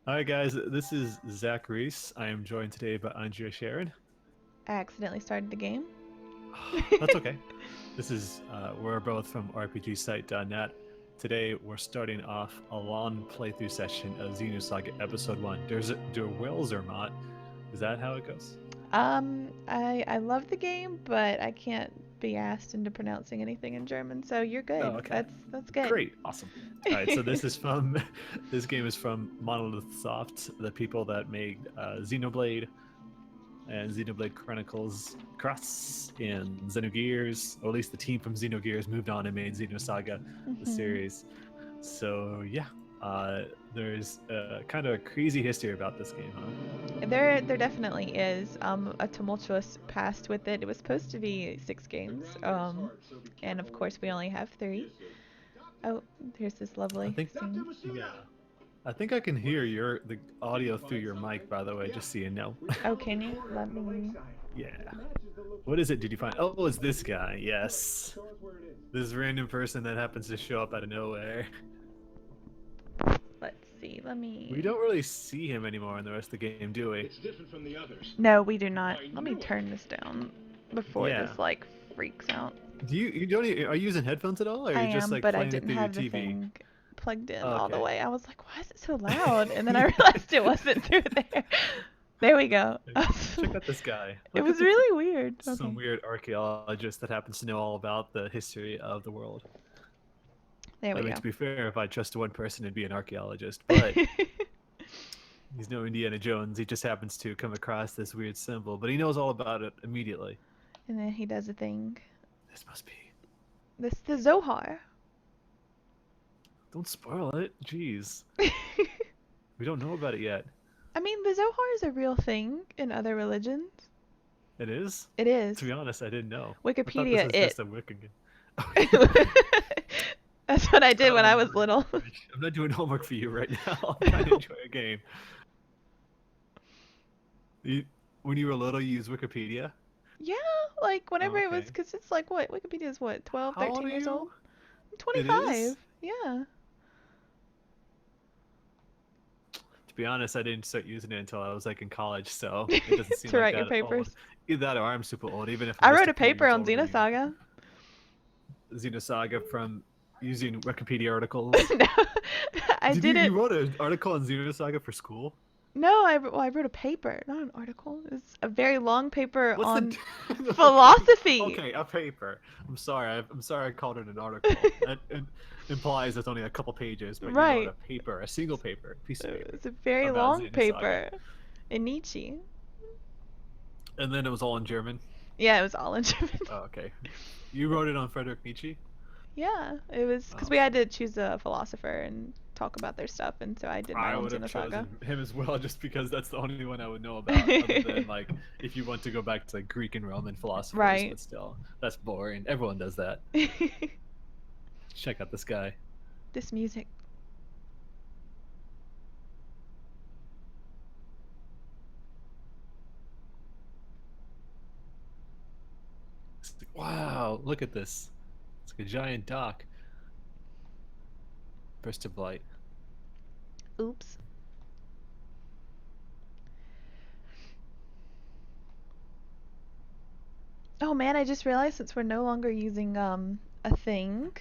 Hi guys, this is Zach Reese. I am joined today by Andrea Shearon. I accidentally started the game. That's okay. We're both from RPGsite.net. Today we're starting off a long playthrough session of Xenosaga Episode 1. There's Der Wilzermatt. Is that how it goes? I love the game, but I can't be asked into pronouncing anything in German, so you're Oh, good. okay. That's good. Great, awesome. All right, so this game is from Monolith Soft, the people that made Xenoblade and Xenoblade Chronicles Cross and Xenogears, or at least the team from Xenogears moved on and made Xenosaga, the Mhm. series. So yeah, there's kind of a crazy history about this game, huh? There definitely is a tumultuous past with it. It was supposed to be 6 games, and of course we only have 3. Oh, here's this I lovely think, scene. yeah, I think I can hear the audio through your mic, by the way, just so you know. Oh, can you? Let me. Yeah. What is it? Did you find? Oh, it's this guy. Yes. This random person that happens to show up out of nowhere. Let's see. Let We me. don't really see him anymore in the rest of the game, do we? No, we do not. Let me turn this down before Yeah. this like freaks out. You don't are you using headphones at all, or are I you just am, like but I playing it didn't through your have the TV? thing plugged in Oh, all the okay. way. I was like, why is it so loud? And then I realized it wasn't through there. There we go. Check out this guy. It Look at was the really weird. some Okay. weird archaeologist that happens to know all about the history of the world. There I we mean, go. to be fair, if I trust one person, it'd be an archaeologist, but he's no Indiana Jones. He just happens to come across this weird symbol, but he knows all about it immediately. And then he does a thing. This must be. This the Zohar. Don't spoil it. Jeez. I We don't know about it yet. mean, the Zohar is a real thing in other religions. It is? It To is. be honest, I didn't know. I thought this Wikipedia was it. just a Wiccan. That's what I did when I was little. I'm not doing homework for you right now. I'm trying to enjoy a game. You, when you were little, you used Wikipedia? Yeah, like Oh, whenever it was, okay. because it's like what? Wikipedia is what, 12, How old 13 are years old? you? I'm It 25. is? Yeah. To be honest, I didn't start using it until I was like in college, so it doesn't seem To like write your that old. papers. Either that or I'm super old, even if I'm I just wrote a a few paper years on older than you. Xenosaga. Xenosaga from using Wikipedia articles. No, I Did you didn't. wrote an article on Xenosaga for school? No, I wrote a paper, not an article. It's a very long paper What's the on okay? philosophy. Okay, a paper. I'm sorry. I'm sorry. I called it an article. That it implies it's only a couple pages, but you wrote Right. a paper, a single paper, piece of paper It's a very about long Xenosaga, paper in Nietzsche. and then it was all in German. Yeah, it was all in German. Oh, okay. You wrote it on Friedrich Nietzsche. Yeah, it was because Oh, we had fun. to choose a philosopher and talk about their stuff, and so I did my I own would have Xenosaga. chosen him as well, just because that's the only one I would know about. Other than like, if you want to go back to like Greek and Roman philosophers, Right. but still, that's boring. Everyone does that. Check out this guy. This music. Wow, look at this. It's like a giant dock. Burst of light. Oops. Oh man, I just realized since we're no longer using a thing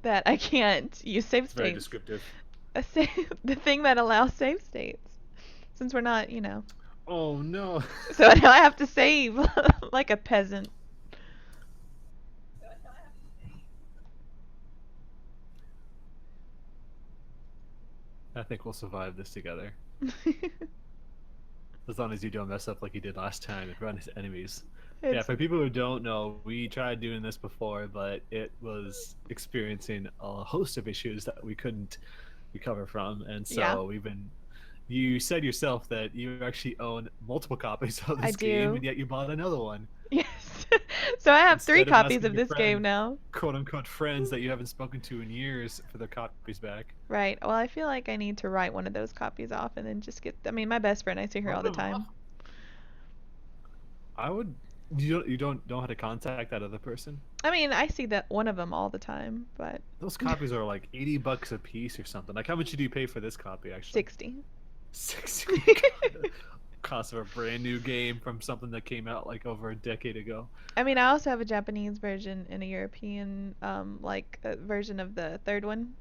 that I can't use save It's very states. descriptive. The thing that allows save states. Since we're not, you know. Oh no. So now I have to save like a peasant. I think we'll survive this together. As long as you don't mess up like you did last time and run his enemies. Yeah, It's for people who don't know, we tried doing this before, but it was experiencing a host of issues that we couldn't recover from. And yeah, so we've been. You said yourself that you actually own multiple copies of I this game, do. and yet you bought another one. Yes. So I have 3 Instead of copies asking of your this game friends, now. quote unquote friends that you haven't spoken to in years, for their copies back. Right. Well, I feel like I need to write one of those copies off and then just get. I mean, my best friend, I see her all Write the them off. time. I would. You don't know how to contact that other person. I mean, I see that one of them all the time, but Those copies are like $80 a piece or something. Like, how much did you pay for this copy actually? 60. 60 cost of a brand new game from something that came out like over a decade ago. I mean, I also have a Japanese version and a European, version of the third one.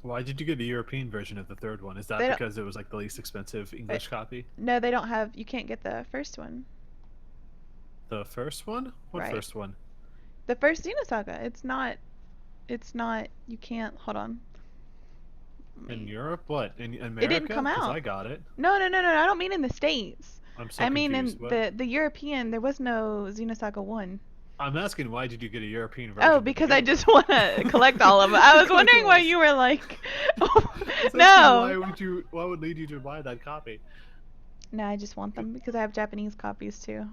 Why did you get the European version of the third one? Is that They don't- because it was like the least expensive English copy? No, they don't have. You can't get the first one. The first one? What Right. first one? The first Xenosaga. It's not. It's not. You can't. Hold on. In Europe? What? In America? It didn't come 'Cause out. I got it. No. I don't mean in the States. I'm so I mean confused. in What? the European. There was no Xenosaga 1. I'm asking why did you get a European version? Oh, to because I begin just want to collect all of them. I was wondering why you were like, oh, with? Why no. would you? What would lead you to buy that copy? No, I just want them because I have Japanese copies too,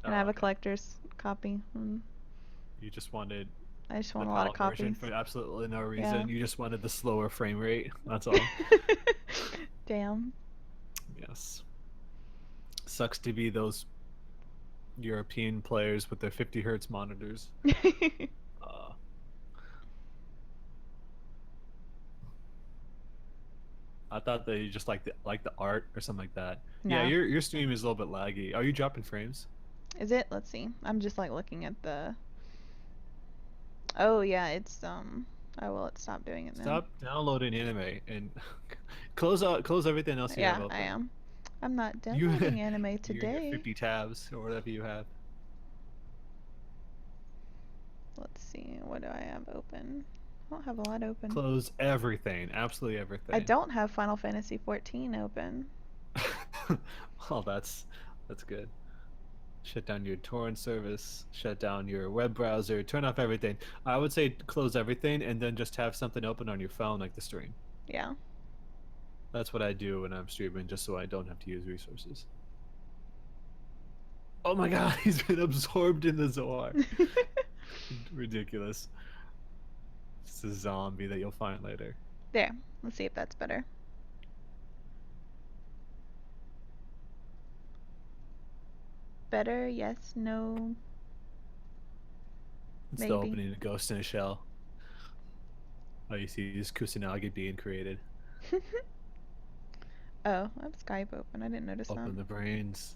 and I have a okay. collector's copy. You just wanted I just the want a lot of PAL version copies. for absolutely no reason. Yeah. You just wanted the slower frame rate. That's all. Damn. Yes. Sucks to be those European players with their 50 hertz monitors. I thought that you just like the art or something like that. Yeah, No. your stream is a little bit laggy. Are you dropping frames? Is it? Let's see. I'm just like looking at the. Oh yeah, it's Oh well, it stopped doing it now. Stop downloading anime and close everything else you have Yeah, open. I am. I'm not You- downloading anime Your today. 50 tabs or whatever you have. Let's see. What do I have open? I don't have a lot open. Close everything, absolutely everything. I don't have Final Fantasy 14 open. Well, that's good. Shut down your torrent service, shut down your web browser, turn off everything. I would say close everything and then just have something open on your phone like the stream. Yeah. That's what I do when I'm streaming, just so I don't have to use resources. Oh my god, he's been absorbed in the Zoar. Ridiculous. It's a zombie that you'll find later. There. Let's see if that's better. Better? Yes? No? It's still Maybe. opening a ghost in a shell. Oh, you see this Kusanagi being created. Oh, I have Skype open. I didn't notice Open that. the brains.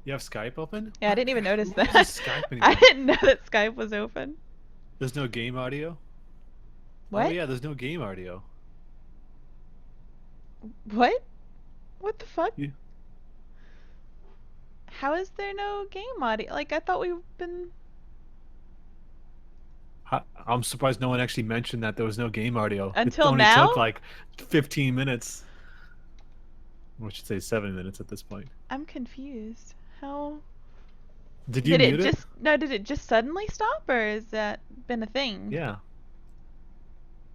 You have Skype open? Yeah, I didn't even notice Who that. uses Skype I anymore? didn't know that Skype was open. There's no game audio? What? Oh yeah, there's no game audio. What? What the fuck? You- How is there no game audio? Like, I thought we've been... I'm surprised no one actually mentioned that there was no game audio. Until it only now? took like 15 minutes. I should say 7 minutes at this point. I'm confused. How... Did you Did mute it just... No, did it just suddenly stop, or has that been a thing? Yeah.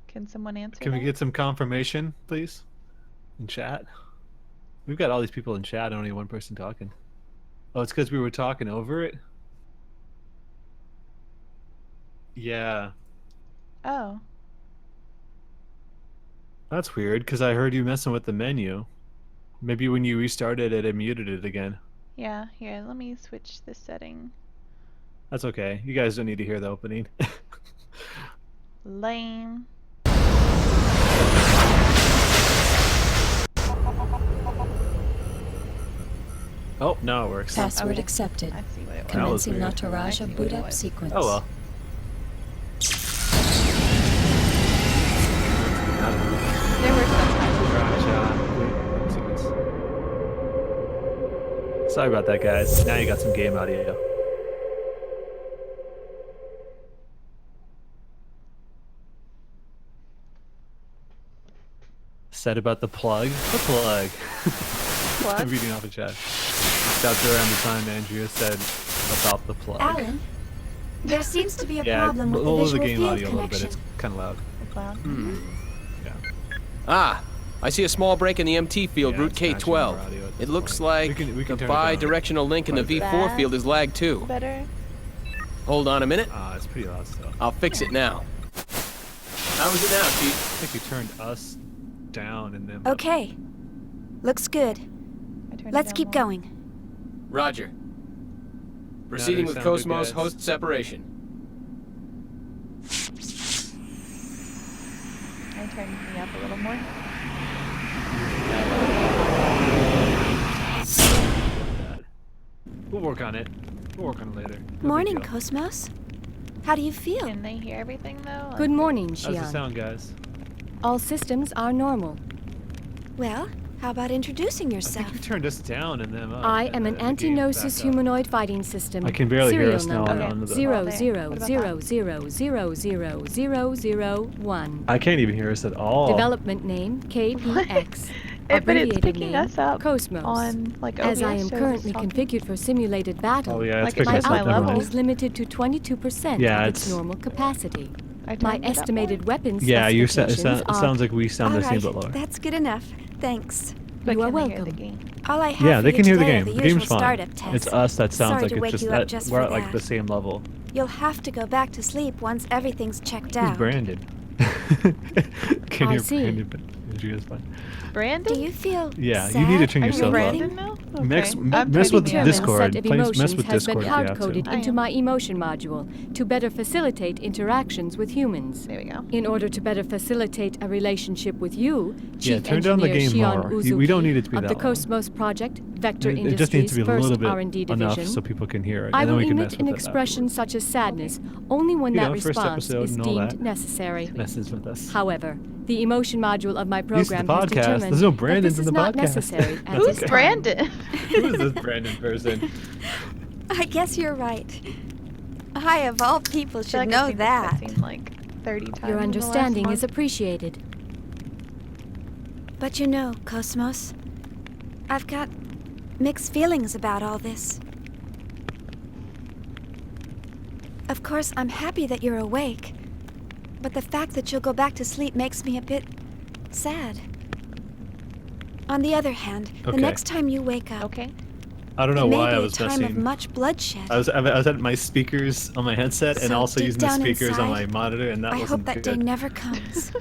Can someone answer Can we that? get some confirmation, please? In chat? We've got all these people in chat, only one person talking. Oh, it's because we were talking over it? Yeah. Oh. That's weird, because I heard you messing with the menu. Maybe when you restarted it, it muted it again. Yeah, here, let me switch this setting. That's okay. You guys don't need to hear the opening. Lame. Oh, now it works. Password accepted. I see what it was. That was Commencing weird. Nataraja I see boot what it up was. sequence. Oh well. There were some Sorry about that, guys. Now you got some game audio. Said about the plug. The plug. I'm Plug? reading off the chat. That's around the time Andrea said about the plug. Alan, there seems to be a Yeah, problem with the lower the visual game field audio a little bit. connection. It's kind of loud. The cloud. Yeah. Ah, I see a small break in the MT field, Yeah, route it's matching K12. our audio at this It looks point. like We can the turn it down. bi-directional link in the Quite a bit. V4 That- field is lagged too. Better? Hold on a minute. It's pretty loud still. I'll fix it now. How is it now, I Chief? think you turned us down and then. Okay. Looks good. I turned it Let's down keep more. going. Roger. Proceeding with sound good, Cosmos guys. host separation. I turned me up a little more. We'll work on it. We'll work on it later. No big Morning, deal. Kos-mos. How do you feel? Can they hear everything though? Good morning, How's the Shearon. sound, guys? All systems are normal. Well, how about introducing I yourself? think you turned us down and them up. I and am an the game's anti-gnosis back up. humanoid fighting system. I can barely hear serial us now number on the- zero Oh, there. zero What about zero that? zero zero zero zero zero one. I can't even hear us at all. Development name KPX. But it's Abbreviated picking name, us up Kos-mos. on like OBS. As I am shows us currently talking. configured for simulated battle, Oh yeah, it's Like, it picking my us shows up. my Never output level. mind. is limited to 22% Yeah, of its it's- normal capacity. I My turned it up estimated more. weapons Yeah, you specifications it are... sounds like we sound All the same right, but lower. that's good enough. Thanks. But You are can they hear welcome. the game? All I have Yeah, for they you can hear the today are game. the The game's usual fine. startup tests. It's us that sounds Sorry like to it's wake just you up that just we're for at like the that. same level. You'll have to go back to sleep once everything's checked Who's out. Brandon? Can I hear see. Brandon, but did you guys find? Brandon? Do you feel Yeah, sad? you need to turn Are you yourself up. Brandon now? Okay. Mess- I'm mess turning with me up. Discord. set of Please mess emotions with has been Discord if you have to. hard-coded I into am. my emotion module to better facilitate interactions with humans. There we go. In order to better facilitate a relationship with you, Yeah, Chief turn down the Engineer game Shearon more. We don't Uzuki need it to be of that the long. Kos-mos Project, Vector It just needs Industries' to be a first little bit R&D enough division, so people can hear it. I and then will we can mess emit an with it expression afterwards. such as sadness only when You that know, first response episode is and all deemed that. necessary. Messes with us. However, the emotion module of my This is the program has podcast. determined There's no that Brandons this in is the not podcast. necessary at Who's this time. Brandon? Who is this Brandon person? I guess you're right. I, of all people, I should feel like know I've seen this that. cutscene like 30 times. Your in the last understanding is month. appreciated. But you know, Kos-mos, I've got mixed feelings about all this. Of course, I'm happy that you're awake, but the fact that you'll go back to sleep makes me a bit sad. On the other hand, the Okay. next time you wake up, Okay. I don't know it may why be I a was time of messing. much bloodshed. I was at my speakers on my headset and So also deep using the down speakers on my inside, monitor, and that I wasn't hope that good. day never comes.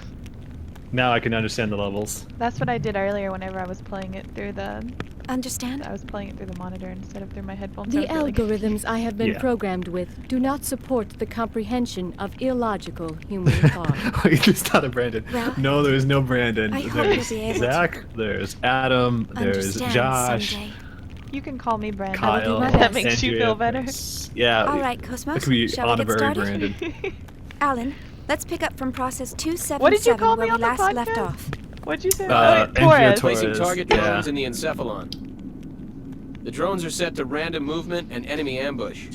Now I can understand the levels. That's what I did earlier whenever I was playing it through the... Understand? I was playing it through the monitor instead of through my headphones. The I was really algorithms I have been Yeah. programmed with do not support the comprehension of illogical human thought. You just thought of Brandon. Well, No, there's no Brandon. I hope you'll There's be able to Zach. There's Adam. There's Understand Josh. someday. You can call me Brandon. Kyle. my That best. makes you Andrea. feel better. Yeah. All right, It Kos-mos, could be shall we get honorary started? Brandon. Alan, let's pick up from process 277 What did you call where me we on the last left podcast? off. What'd you say? Andrea Torres. Torres. Placing target yeah. drones in the encephalon. The drones are set to random movement and enemy ambush.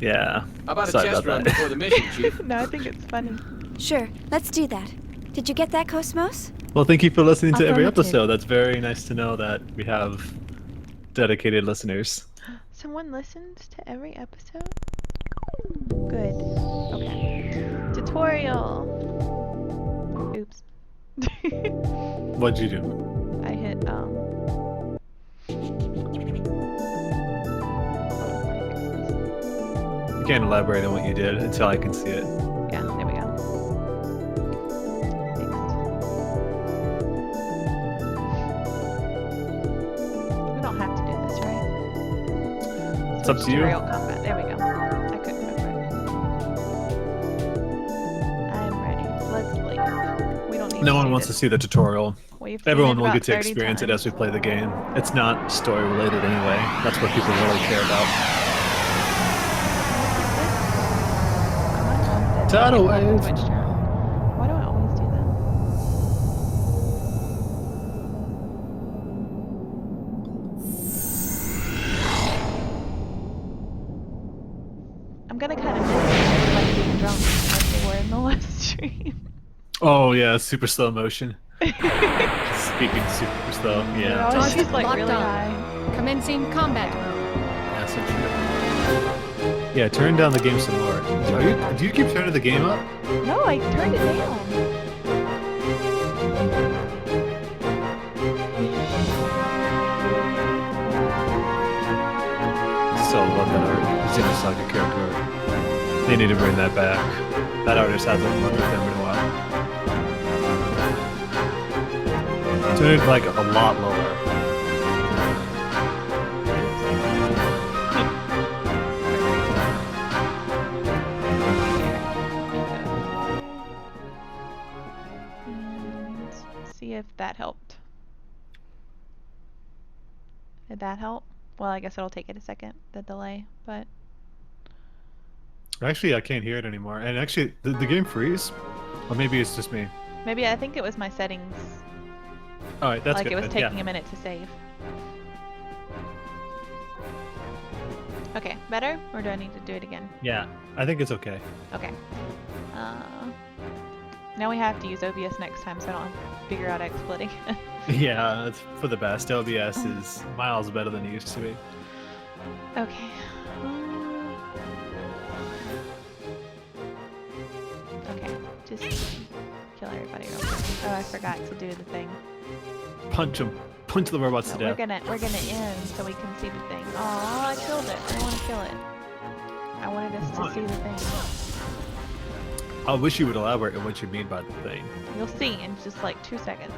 Yeah. How about Sorry a test about run that. before the mission, Chief? No, I think it's funny. Sure, let's do that. Did you get that, Kos-mos? Well, thank you for listening to every Affirmative. episode. That's very nice to know that we have dedicated listeners. Someone listens to every episode? Good. Okay. Tutorial. Oops. What'd you do? I hit, You can't elaborate on what you did until I can see it. yeah, there we go. Fixed. We don't have to do this, right? It's up to you. Tutorial combat. There we go. I couldn't remember. I'm ready. Let's leave. We don't need No one wants to see the tutorial. We've seen Everyone it will about get to 30 experience it as we times. play the game. It's not story related anyway. That's what people really care about. Tidal wave. Twitch channel. Why do I always do that? I'm gonna kind of miss everybody being drunk like they were in the last stream. Oh yeah, super slow motion. Speaking super slow, yeah. Oh, she's like Locked really on. high. Commencing combat. Yeah, so true. Yeah, turn down the game some more. Do you keep turning the game up? No, I turned it down. Still love that art. Xenosaga character art. They need to bring that back. That artist hasn't worked with them in a while. Turn it like a lot lower. And if that helped. Did that help? Well, I guess it'll take it a second, the delay, but... Actually, I can't hear it anymore. And actually, did the game freeze? Or maybe it's just me. Maybe I think it was my settings. Alright, that's like good. it was then, taking a minute to save. Okay, better? Or do I need to do it again? Yeah, I think it's okay. Okay. Now we have to use OBS next time so I don't have to figure out XSplitting. Yeah, it's for the best. OBS is miles better than it used to be. Okay. Okay, just kill everybody real quick. Oh, I forgot to do the thing. Punch them. Punch the robots to We're death. gonna end so we can see the thing. Oh, I killed it. I didn't want to kill it. I wanted us to see the thing. I wish you would elaborate on what you mean by the thing. You'll see in just like 2 seconds.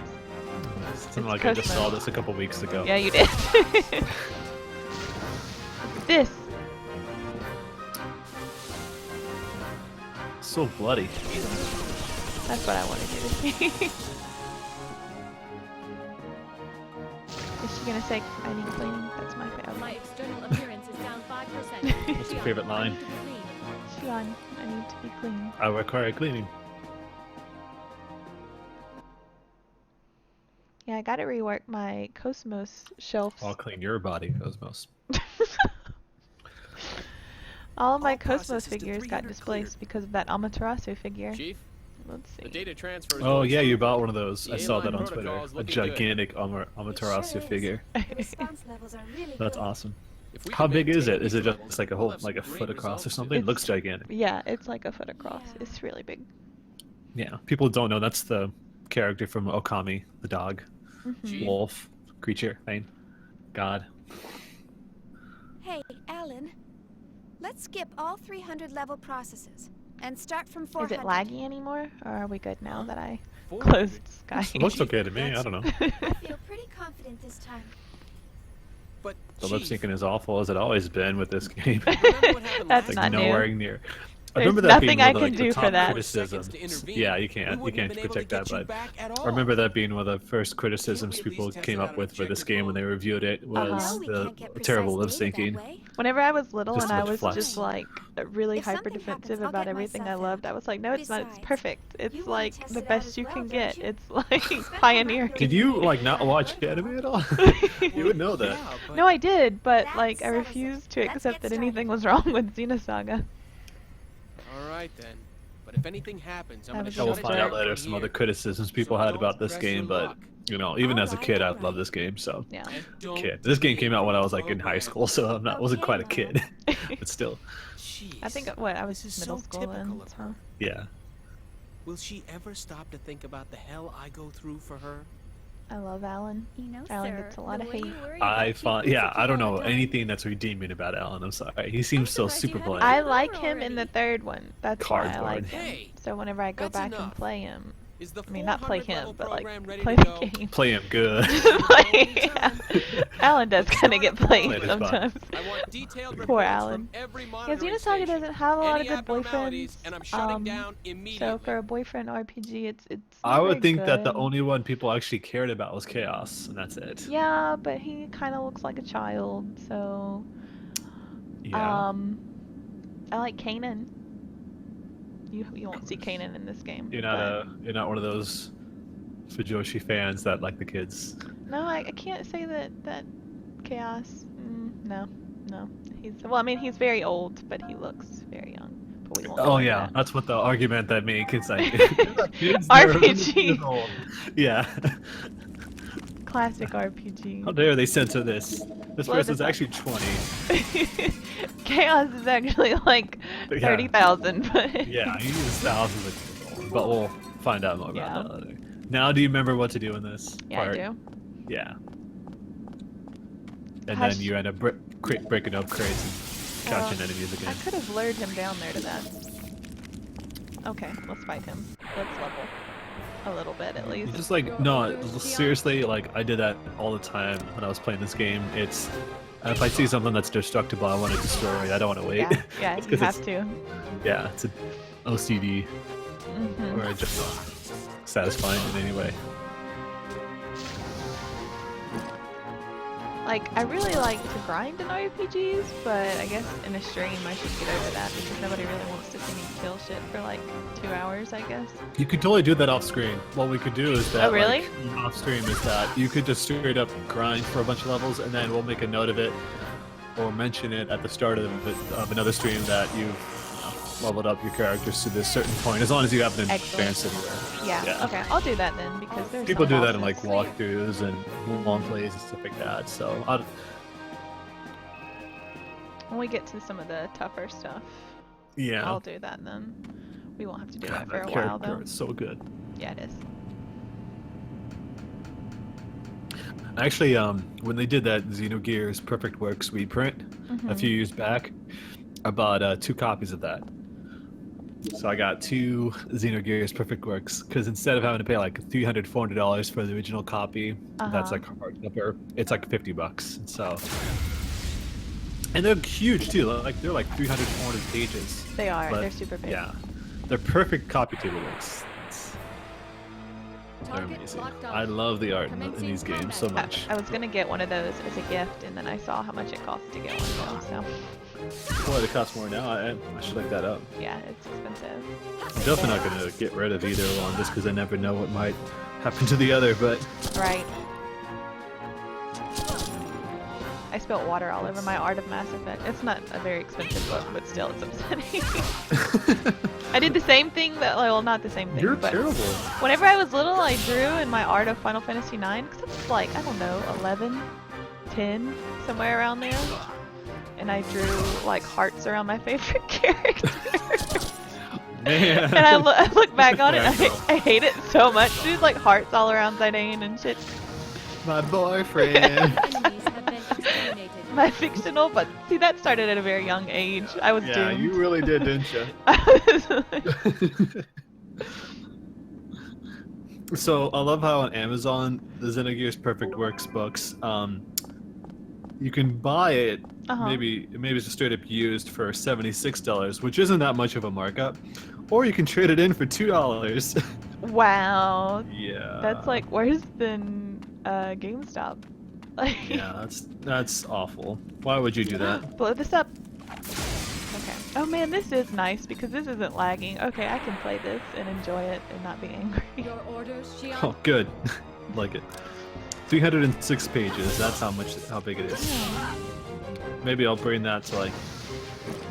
Something like I just saw this a couple weeks ago. Yeah, you did. This. So bloody. That's what I wanted you to see. Is she gonna say I need cleaning? That's my favorite. My external appearance is down 5%. What's your favorite line? Shearon, I need to be clean. I require cleaning. Yeah, I gotta rework my kos-mos shelves. I'll clean your body, Cosmos. All of my kos-mos figures got displaced because of that Amaterasu figure. Chief, Let's the see. data transfer is Oh going yeah, smooth. you bought one of those. The I saw airline that on Twitter. protocol is A looking gigantic Amaterasu figure. That's awesome. If we How can big is maintain it? Is it these just like a whole, like a great foot across or results something? It It's- looks gigantic. Yeah, it's like a foot across. Yeah. It's really big. Yeah, people don't know that's the character from Okami, the dog, Chief, wolf, creature, thing, god. Hey, Alan. Let's skip all 300 level processes and start from 400. Is it laggy anymore? Or are we good now that I 400. closed Sky? It looks okay to me. I don't know. I feel pretty confident this time. But The lip Chief, syncing is awful as it always been with this game. remember what happened That's last not time? new. Nowhere near. I There's remember that being nothing I one of can like, do the for top that. criticisms. To intervene. Yeah, you We can't wouldn't have been able to protect that, get you but back at I all. remember that being one of the first criticisms Can't we at people least test came it up out with for this game when they objectively? reviewed it was Uh-huh. We the can't get terrible lip precise data syncing. that way. Whenever I was little Just and too I much was flex. just like really If something hyper defensive happens, I'll about get everything I myself loved, out. I was like, no, it's not. It's Besides, perfect. you It's wanna like test the it out best as you well, can don't get. you? It's like Especially pioneer. after Did you like not watch anime at all? You would know that. Yeah, but No, I did, but That like I settles it. refused to Let's accept get that anything was wrong with Xenosaga. all right then. But if anything happens, I'm I gonna was I shut will just it find down out later from some here. other criticisms people So had don't about this press game, your but luck. you know, even as a Alright, kid, I alright. love this game. So, Yeah. And don't kid, this game came out when I was like in high program. school, so I'm not wasn't Okay, quite a Mom. kid, but still, Jeez, I think what I was this just is middle so school typical then. of So. her. yeah. Will she ever stop to think about the hell I go through for her? I love Alan. You know, Alan sir, gets a lot the of way hate. you worry I about find, people yeah, I don't all know the time. anything that's redeeming about Alan. I'm sorry, he seems so surprised you super haven't bland. I over like him in the already. third one. That's why I Cardboard. like him. Hey, So whenever I go that's back and enough. play him, Is the I mean not play 400 level him, but program like ready play to the go? game. Play him good. Like, yeah. Alan does kind of get played Played is fun. sometimes. I want detailed Poor reports Alan. from every Yeah, monitoring Xenosaga station. doesn't have a lot of Any good abnormalities, boyfriends. and I'm shutting down immediately. So for a boyfriend RPG, it's. I not would very think that the good. only one people actually cared about was Chaos, and that's it. Yeah, but he kind of looks like a child, so. Yeah. I like Kanan. You won't see Kanan in this game. You're but- not one of those Fujoshi fans that like the kids. No, I can't say that Chaos. No. He's well. I mean, he's very old, but he looks very young. But we won't. Oh go into yeah, that. that's what the argument that make. It's like kids, they're RPG. years old. Yeah. Classic RPG. How dare they censor this? This Slow person's this up. actually 20. Chaos is actually like Yeah. 30,000, but Yeah, he is thousands of years old. But we'll find out more Yeah. about that later. Now, do you remember what to do in this yeah, part? I do. Yeah. And Hush. then you end up breaking up crates and catching enemies I again. could have lured him down there to that. Okay, let's fight him. Let's level a little bit at least. Just like, no, seriously, like, I did that all the time when I was playing this game. It's, if I see something that's destructible, I want to destroy it. I don't want to wait. Yeah, It's you 'cause have to. Yeah, it's an OCD, Mhm. or just satisfying in any way. Like, I really like to grind in RPGs, but I guess in a stream I should get over that because nobody really wants to see me kill shit for like 2 hours, I guess. You could totally do that off screen. What we could do is that Oh, really? like, off stream is that you could just straight up grind for a bunch of levels, and then we'll make a note of it or mention it at the start of another stream that you've leveled up your characters to this certain point, as long as you haven't advanced anywhere. Yeah. Okay, I'll do that then because there's People some do that in like bosses. walkthroughs and long plays and stuff like that. So When we get to some of the tougher stuff, yeah, I'll do that then. We won't have to do that God, for that a while character though. is so good. Yeah, it is. Actually, when they did that Xenogears Perfect Works reprint a few years back, I bought 2 copies of that. So I got 2 Xenogears Perfect Works because instead of having to pay like $300, $400 for the original copy, that's like hardcover, it's like $50. So, and they're huge too. Like they're like 300, 400 pages. They are. But, They're super big. Yeah, they're perfect copy table works. They're amazing. I love the art in these games so much. I was gonna get one of those as a gift, and then I saw how much it cost to get one of them. So Boy, they cost more now. I should look that up. yeah, it's expensive. I'm definitely not gonna get rid of either one just because I never know what might happen to the other. But Right. I spilled water all over my Art of Mass Effect. It's not a very expensive book, but still, it's upsetting. I did the same thing that, well, not the same thing, you're but terrible. whenever I was little, I drew in my Art of Final Fantasy IX, because I was like, I don't know, 11, 10, somewhere around there. And I drew, like, hearts around my favorite character. Man. And I look back on it, Yeah, and I hate it so much. There's, like, hearts all around Zidane and shit. My boyfriend. Enemies have been exterminated. My fictional, but see, that started at a very young age. I was Yeah, doomed. you really did, didn't you? I was like, So I love how on Amazon the Xenogears Perfect Works books, you can buy it. Maybe it's straight up used for $76, which isn't that much of a markup, or you can trade it in for $2. wow. Yeah. That's like worse than GameStop. Like, Yeah, that's awful. Why would you do that? blow this up. Okay. Oh man, this is nice because this isn't lagging. Okay, I can play this and enjoy it and not be angry. Your orders, Shearon? Oh, good. Like it. 306 pages. That's how big it is. Maybe I'll bring that to like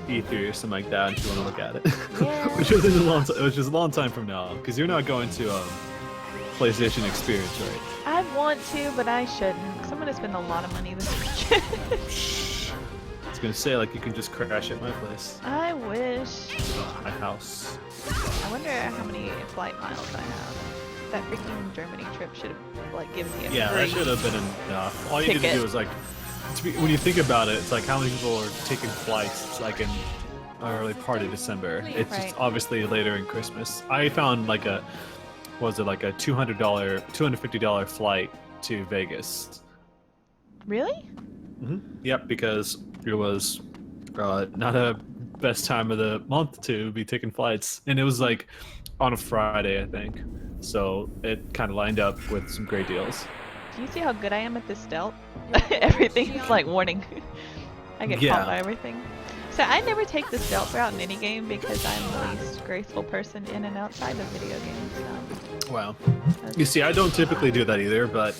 E3 or something like that if you want to look at it. Yeah. which is a long time from now, because you're not going to PlayStation Experience, right? I want to, but I shouldn't. Cause I'm gonna spend a lot of money this weekend. I was gonna say like you can just crash at my place, I wish. my house. I wonder how many flight miles I have. That freaking Germany trip should have like given me a Yeah, free that should have been enough. All you need to ticket. do is like, when you think about it, it's like how many people are taking flights. It's like in early part of December. It's Right. just obviously later in Christmas. I found like a $250 flight to Vegas. Really? Yep, because it was not a best time of the month to be taking flights, and it was like on a Friday, I think. So it kind of lined up with some great deals. Do you see how good I am at this stealth? Everything's like warning. I get caught by everything. So I never take the stealth route in any game because I'm the least graceful person in and outside of video games. So Wow. You see, I don't typically do that either, but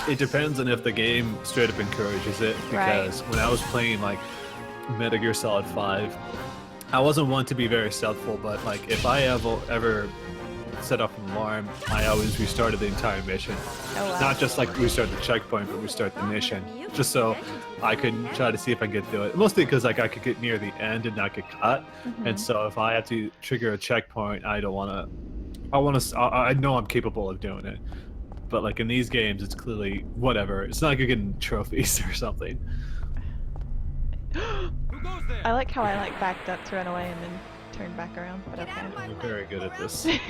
it depends on if the game straight up encourages it. Because when I was playing like Metal Gear Solid 5, I wasn't one to be very stealthful, but like if I ever set off an alarm, I always restarted the entire mission. Oh, wow. Not just like restart the checkpoint, but restart the mission, just so I could try to see if I could do it. Mostly because like I could get near the end and not get caught, and so if I have to trigger a checkpoint, I don't want to. I know I'm capable of doing it, but like in these games, it's clearly whatever. It's not like you're getting trophies or something. I like how I like backed up to run away and then turned back around, but okay. You're very good at this. It's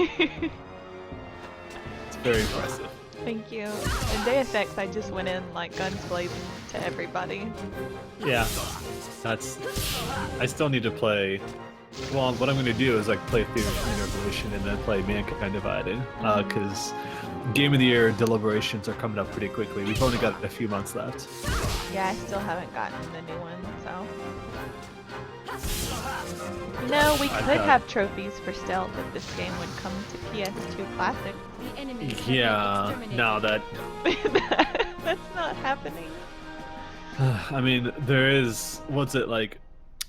very impressive. Thank you. In Deus Ex, I just went in like guns blazing to everybody. Yeah, I still need to play Well, what I'm going to do is like play Theory of Revolution and then play Mankind Divided, because Game of the Year deliberations are coming up pretty quickly. We've only got a few months left. Yeah, I still haven't gotten the new one, so. You know, we could have trophies for stealth if this game would come to PS2 Classic. The enemy Yeah, now that That's not happening. I mean, there is, what's it like?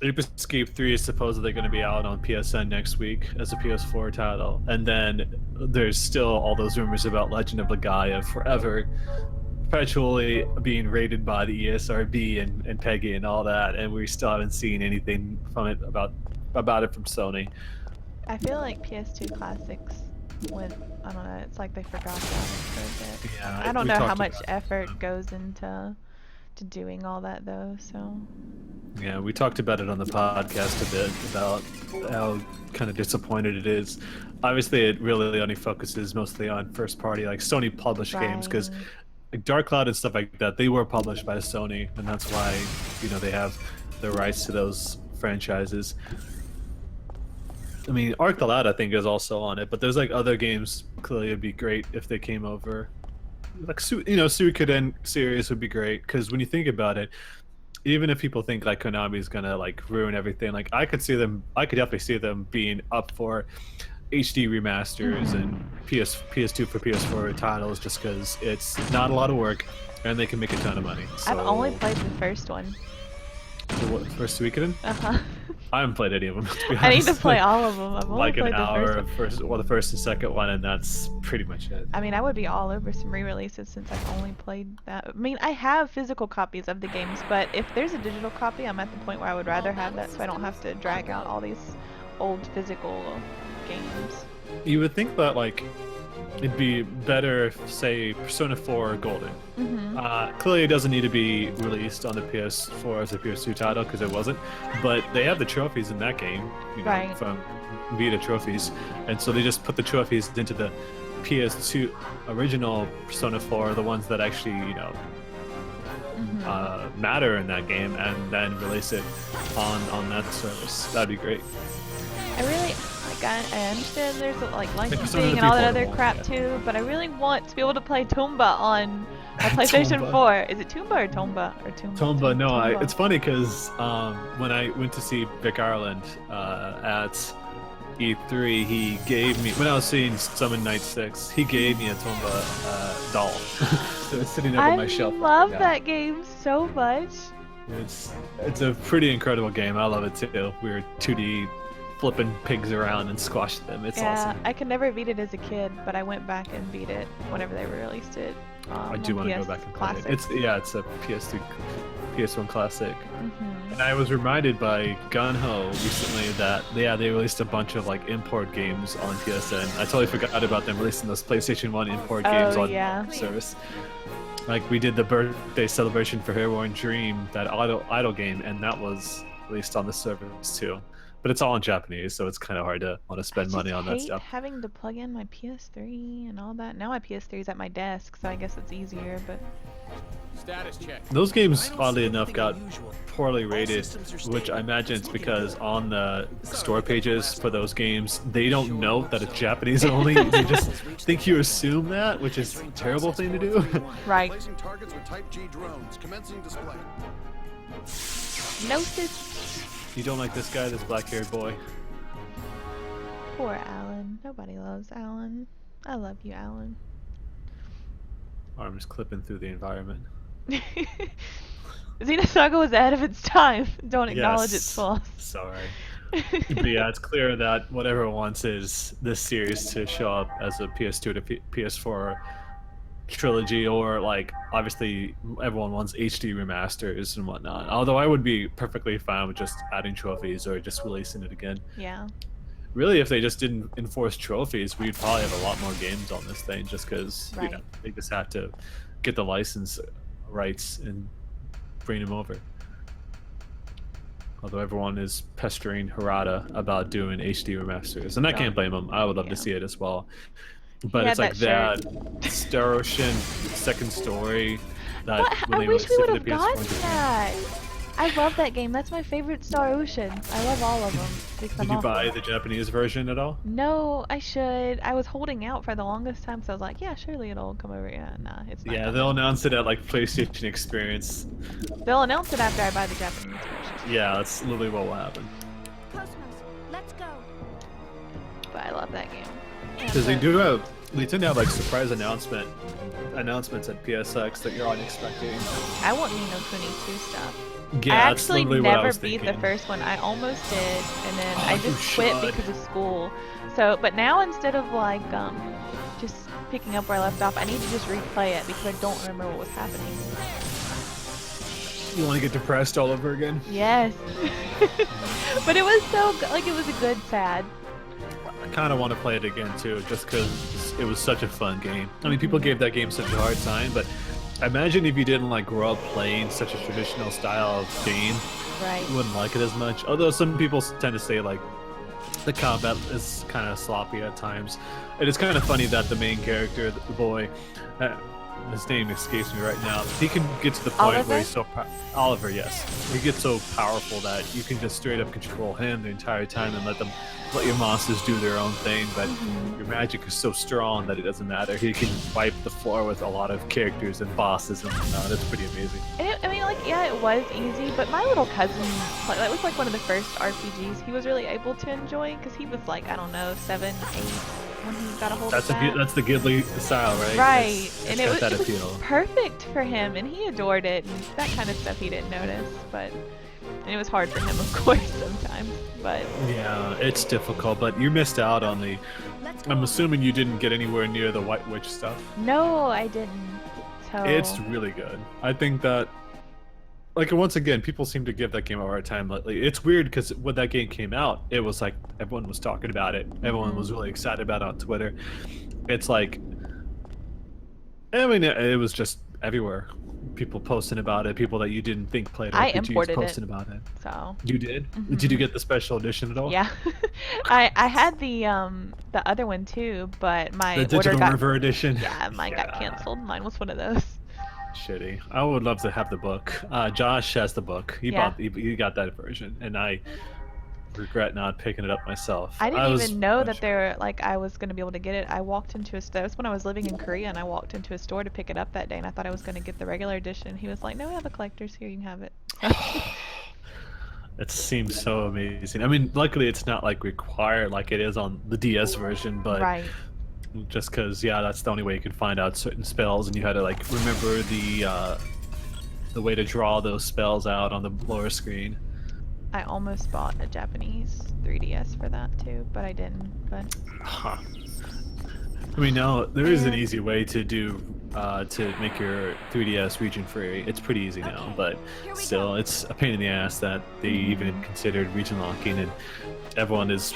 Ape Escape 3 is supposedly going to be out on PSN next week as a PS4 title, and then there's still all those rumors about Legend of Legaia forever perpetually being rated by the ESRB and Peggy and all that, and we still haven't seen anything from it about it from Sony. I feel like PS2 Classics went, I don't know, it's like they forgot about it for a bit. Yeah, I don't we know how talked much about effort goes into doing all that though, so. Yeah, we talked about it on the podcast a bit about how kind of disappointed it is. Obviously, it really only focuses mostly on first party, like Sony published games, because like Dark Cloud and stuff like that, they were published by Sony, and that's why, you know, they have the rights to those franchises. I mean, Arc the Loud I think is also on it, but there's like other games. Clearly, it'd be great if they came over. Like, you know, Suikoden series would be great, because when you think about it, even if people think like Konami's gonna like ruin everything, like I could definitely see them being up for HD remasters and PS2 for PS4 titles, just because it's not a lot of work and they can make a ton of money. So, I've only played the first one. First Suikoden? I haven't played any of them, to be honest. I need to play all of them. I've only like played an hour the first one. the first and second one, and that's pretty much it. I mean, I would be all over some re-releases since I've only played that. I mean, I have physical copies of the games, but if there's a digital copy, I'm at the point where I would rather have that so I don't have to drag out all these old physical games. You would think that like it'd be better if, say, Persona 4 Golden. Clearly, it doesn't need to be released on the PS4 as a PS2 title because it wasn't, but they have the trophies in that game, you know, Right. from Vita trophies, and so they just put the trophies into the PS2 original Persona 4, the ones that actually, you know, matter in that game, and then release it on that service. That'd be great. I understand there's like Persona licensing and all that other portable, crap yeah. too, but I really want to be able to play Tomba on my PlayStation Tomba. 4. Is it Tomba or Tomba or Tomba? Tomba, no, Tomba. it's funny because when I went to see Vic Ireland at E3, he gave me, when I was seeing Summon Night 6, he gave me a Tomba doll. So it's sitting up on my shelf. I love right now. that game so much. It's a pretty incredible game. I love it too. We were 2D flipping pigs around and squashed them. It's Yeah, awesome. I could never beat it as a kid, but I went back and beat it whenever they released it. I do want to go back and play it. It's a PS2, PS1 classic. And I was reminded by Gunho recently that they released a bunch of like import games on PSN. I totally forgot about them releasing those PlayStation 1 import games on the service. Like we did the birthday celebration for Heroine Dream, that idle game, and that was released on the service too. But it's all in Japanese, so it's kind of hard to want to spend money on that stuff. Having to plug in my PS3 and all that. Now my PS3 is at my desk, so I guess it's easier. But Status check. Those games, oddly enough, got poorly rated, which I imagine it's because on the store pages for those games, they don't know that it's Japanese only. They just think you assume that, which is a terrible thing to do. right. Placing targets with Type G drones. Commencing display. Gnosis. You don't like this guy, this black-haired boy? Poor Alan. Nobody loves Alan. I love you, Alan. Arms clipping through the environment. Xenosaga was ahead of its time. Don't acknowledge its flaws. Sorry. But yeah, it's clear that what everyone wants is this series to show up as a PS2 to PS4 trilogy, or like obviously everyone wants HD remasters and whatnot. Although I would be perfectly fine with just adding trophies or just releasing it again. Yeah. Really, if they just didn't enforce trophies, we'd probably have a lot more games on this thing, just because you know they just had to get the license rights and bring them over. Although everyone is pestering Harada about doing HD remasters, and I can't blame them. I would love to see it as well. But it's like that Staroshin second story that I wish we would have gotten that. I love that game. That's my favorite Star Ocean. I love all of them. Did you buy the Japanese version at all? No, I should. I was holding out for the longest time, so I was like, yeah, surely it'll come over. Yeah, nah, it's not. Yeah, coming. they'll announce it at like PlayStation Experience. They'll announce it after I buy the Japanese version. Yeah, that's literally what will happen. Kos-mos, let's go. But I love that game. Yeah, Because they but- tend to have like surprise announcements at PSX that you're unexpecting. I want Ni no Kuni 2 stuff. Yeah, I that's actually literally what I never was beat the thinking. first one. I almost did, and then Oh, I you just quit should. because of school. So, but now instead of like just picking up where I left off, I need to just replay it because I don't remember what was happening. You want to get depressed all over again? Yes. But it was so good. Like, it was a good sad. I kind of want to play it again too, just because it was such a fun game. I mean, people gave that game such a hard time, but imagine if you didn't like grow up playing such a traditional style of game, Right. you wouldn't like it as much. Although some people tend to say like the combat is kind of sloppy at times. It is kind of funny that the main character, the boy, his name escapes me right now. He can get to the point where he's so Oliver, yes. He gets so powerful that you can just straight up control him the entire time and let your monsters do their own thing. But your magic is so strong that it doesn't matter. He can wipe the floor with a lot of characters and bosses and whatnot. It's pretty amazing. And I mean, like, yeah, it was easy, but my little cousin, that was like one of the first RPGs he was really able to enjoy because he was like, I don't know, 7, 8 when he got a hold of that. That's the Ghibli style, right? Right, It's and got it was, that it was appeal. perfect for him, and he adored it, and that kind of stuff he didn't notice, but and it was hard for him, of course, sometimes, but Yeah, it's difficult, but you missed out on the. I'm assuming you didn't get anywhere near the White Witch stuff. no, I didn't. So It's really good. I think that, like, once again, people seem to give that game a hard time lately. It's weird because when that game came out, it was like everyone was talking about it. Everyone was really excited about it on Twitter. It's like, I mean, it was just everywhere. People posting about it. People that you didn't think played I RPGs imported posting about it. so You did? Did you get the special edition at all? yeah, I had the other one too, but my The order Digital got River edition. yeah, mine got canceled. Mine was one of those. Shitty. I would love to have the book. Josh has the book. He got that version, and I regret not picking it up myself. I didn't even know that unsure. there like I was gonna be able to get it. I walked into a store. That was when I was living in Korea, and I walked into a store to pick it up that day, and I thought I was gonna get the regular edition. He was like, "No, we have a collector's here. You can have it." It seems so amazing. I mean, luckily it's not like required like it is on the DS version, but Right. just because that's the only way you can find out certain spells, and you had to like remember the way to draw those spells out on the lower screen. I almost bought a Japanese 3DS for that too, but I didn't. But Huh. I mean, now there is an easy way to do to make your 3DS region free. It's pretty easy now, but still, it's a pain in the ass that they even considered region locking, and everyone is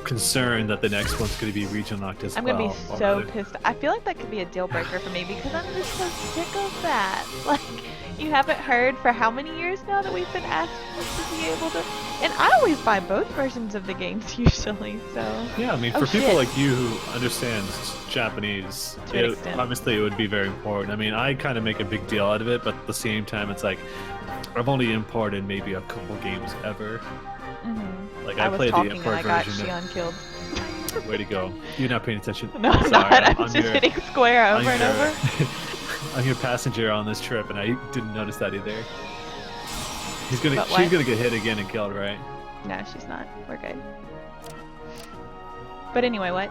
concerned that the next one's going to be region locked as I'm well. gonna be or so rather- pissed. I feel like that could be a deal breaker for me because I'm just so sick of that. Like, you haven't heard for how many years now that we've been asked to be able to, and I always buy both versions of the games usually. So Yeah, I mean, Oh, for people shit. like you who understands Japanese, To an extent. obviously it would be very important. I mean, I kind of make a big deal out of it, but at the same time, it's like I've only imported maybe a couple games ever. Like I I was played the talking and import I got version. Shearon killed. Way to go! You're not paying attention. No, I'm Sorry, not. I'm I'm just your- hitting square I'm over and your- over. I'm your passenger on this trip, and I didn't notice that either. She's But gonna what? get hit again and killed, right? No, she's not. We're good. But anyway, what?